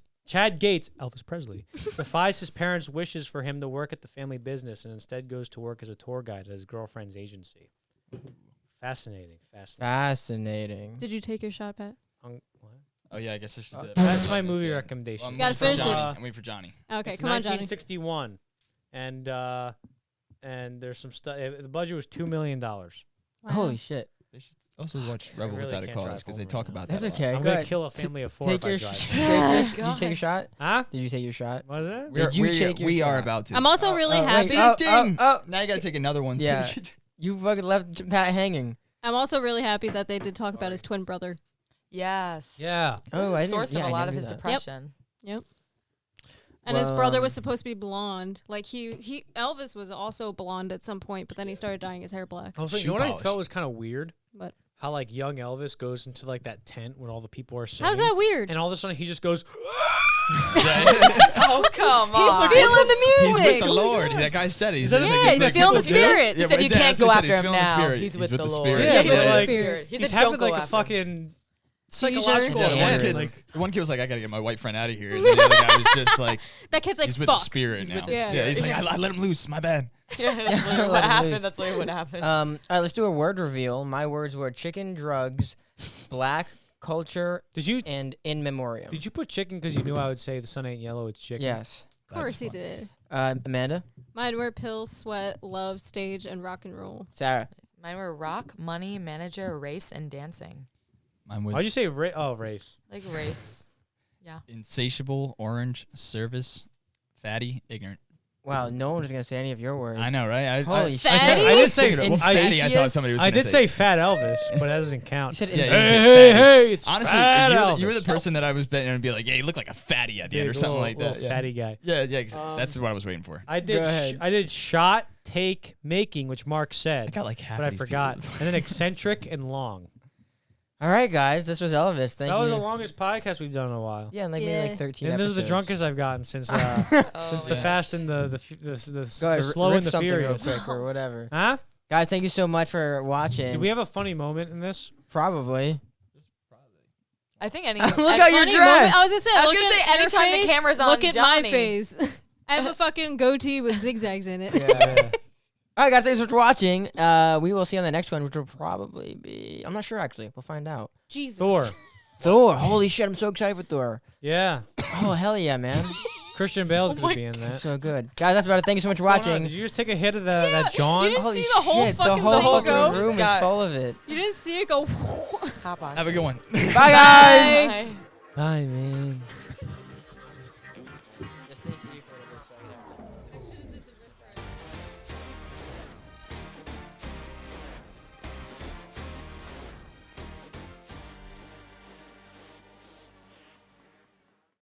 Presley, defies his parents' wishes for him to work at the family business and instead goes to work as a tour guide at his girlfriend's agency. Fascinating. Fascinating. Did you take your shot, Pat? What? Oh yeah, I guess I should. do that. That's my movie Yeah. recommendation. I'm Gotta waiting for finish it. Johnny. I'm waiting for Johnny. Okay, It's come on, Johnny. 1961, and and there's some stuff. The budget was $2 million. I'm Holy shit. They should also watch Rebel really Without a can't Cause drive because they home talk right now. about That's that. okay. Go gonna ahead. kill a family of 4 Take if I your drive. did you take your shot? Huh? Did you take your shot? What is that? Did you take your we are shot? about to. I'm also really wait, happy. oh, Ding! oh, Now you gotta take another one. so Yeah. you can- you fucking left Pat hanging. I'm also really happy that they did talk about his twin brother. Yes. Yeah. Oh, I The didn't- source yeah, of I a lot never of knew his that. depression. And his brother Well, was supposed to be blonde. Like Elvis was also blonde at some point, but then he started dyeing his hair black. Also, you Shoe know what I polish. felt was kind of weird? But How like young Elvis goes into like that tent when all the people are singing. how's that weird? And all of a sudden he just goes. Oh, come on. He's feeling the He's music. with the Lord. That guy said it. He said, Yeah, he's feeling the spirit. He Yeah, said but you that's can't what go he said, after he's him feeling the now. spirit. He's with with the the Lord. spirit. Yeah, He's but with the like, spirit. He he's said, having don't go like a after him. fucking Seizure. psychological Yeah, the one event. kid, Like, the one kid was like, I gotta get my white friend out of here. And the other guy was just like, That kid's like, he's with fuck. the spirit He's now. with the Yeah, spirit. he's like, I let him loose. My bad. Yeah, that's literally Let what him happened. loose. That's literally what happened. All right, let's do a word reveal. My words were chicken, drugs, black culture, did you and in memoriam. put chicken because you knew I would say the sun ain't yellow, it's chicken? Yes. Of course he did. Amanda, Mine were pills, sweat, love, stage, and rock and roll. Sarah. Mine were rock, money, manager, race, and dancing. Mine was Why'd you say race? Like race. insatiable, orange, service, fatty, ignorant. Wow, no one was gonna say any of your words. I know, right? Holy shit. I did say fatty. I thought somebody was. I gonna did say Fat Elvis, but that doesn't You count. said Yeah, ins- you Hey, said hey, fatty. hey! It's Honestly, Fat you were the Elvis. person that I was betting and be like, yeah, you look like a fatty at the end or Big something little- like that. little Yeah. fatty guy. Yeah, that's what I was waiting for. I did. Go ahead. I did shot, take, making, which Mark I said, got like half. but of I these forgot. people. And then eccentric and long. All right, guys, this was Elvis. Thank That you. was the longest podcast we've done in a while. Yeah, like Yeah. maybe like 13 And this is the episodes. drunkest I've gotten since Oh, the yeah. fast and the Go ahead, the slow rip and the something real furious. quick or whatever. Huh? Guys, thank you so much for watching. Did we have a funny moment in this? Probably. I think any. Look I- how you're Funny dressed. moment. I was gonna say, I was look gonna at say, your anytime the face, camera's on look at my Johnny. face. I have a fucking goatee with zigzags in it. Yeah. All right, guys, thanks for watching. We will see you on the next one, which will probably be... I'm not sure, actually. We'll find out. Jesus. Thor. Thor. Holy shit, I'm so excited for Thor. Yeah. Oh, hell yeah, man. Christian Bale's gonna be in It's that. so good. Guys, that's about it. Thank you so much for What's going on? watching. Did you just take a hit of that John? you didn't Holy see the whole shit, fucking the whole thing fucking go? room is Scott. full of it. You didn't see it go. Hop on. Have a good one. Bye, guys. Bye. Bye, man.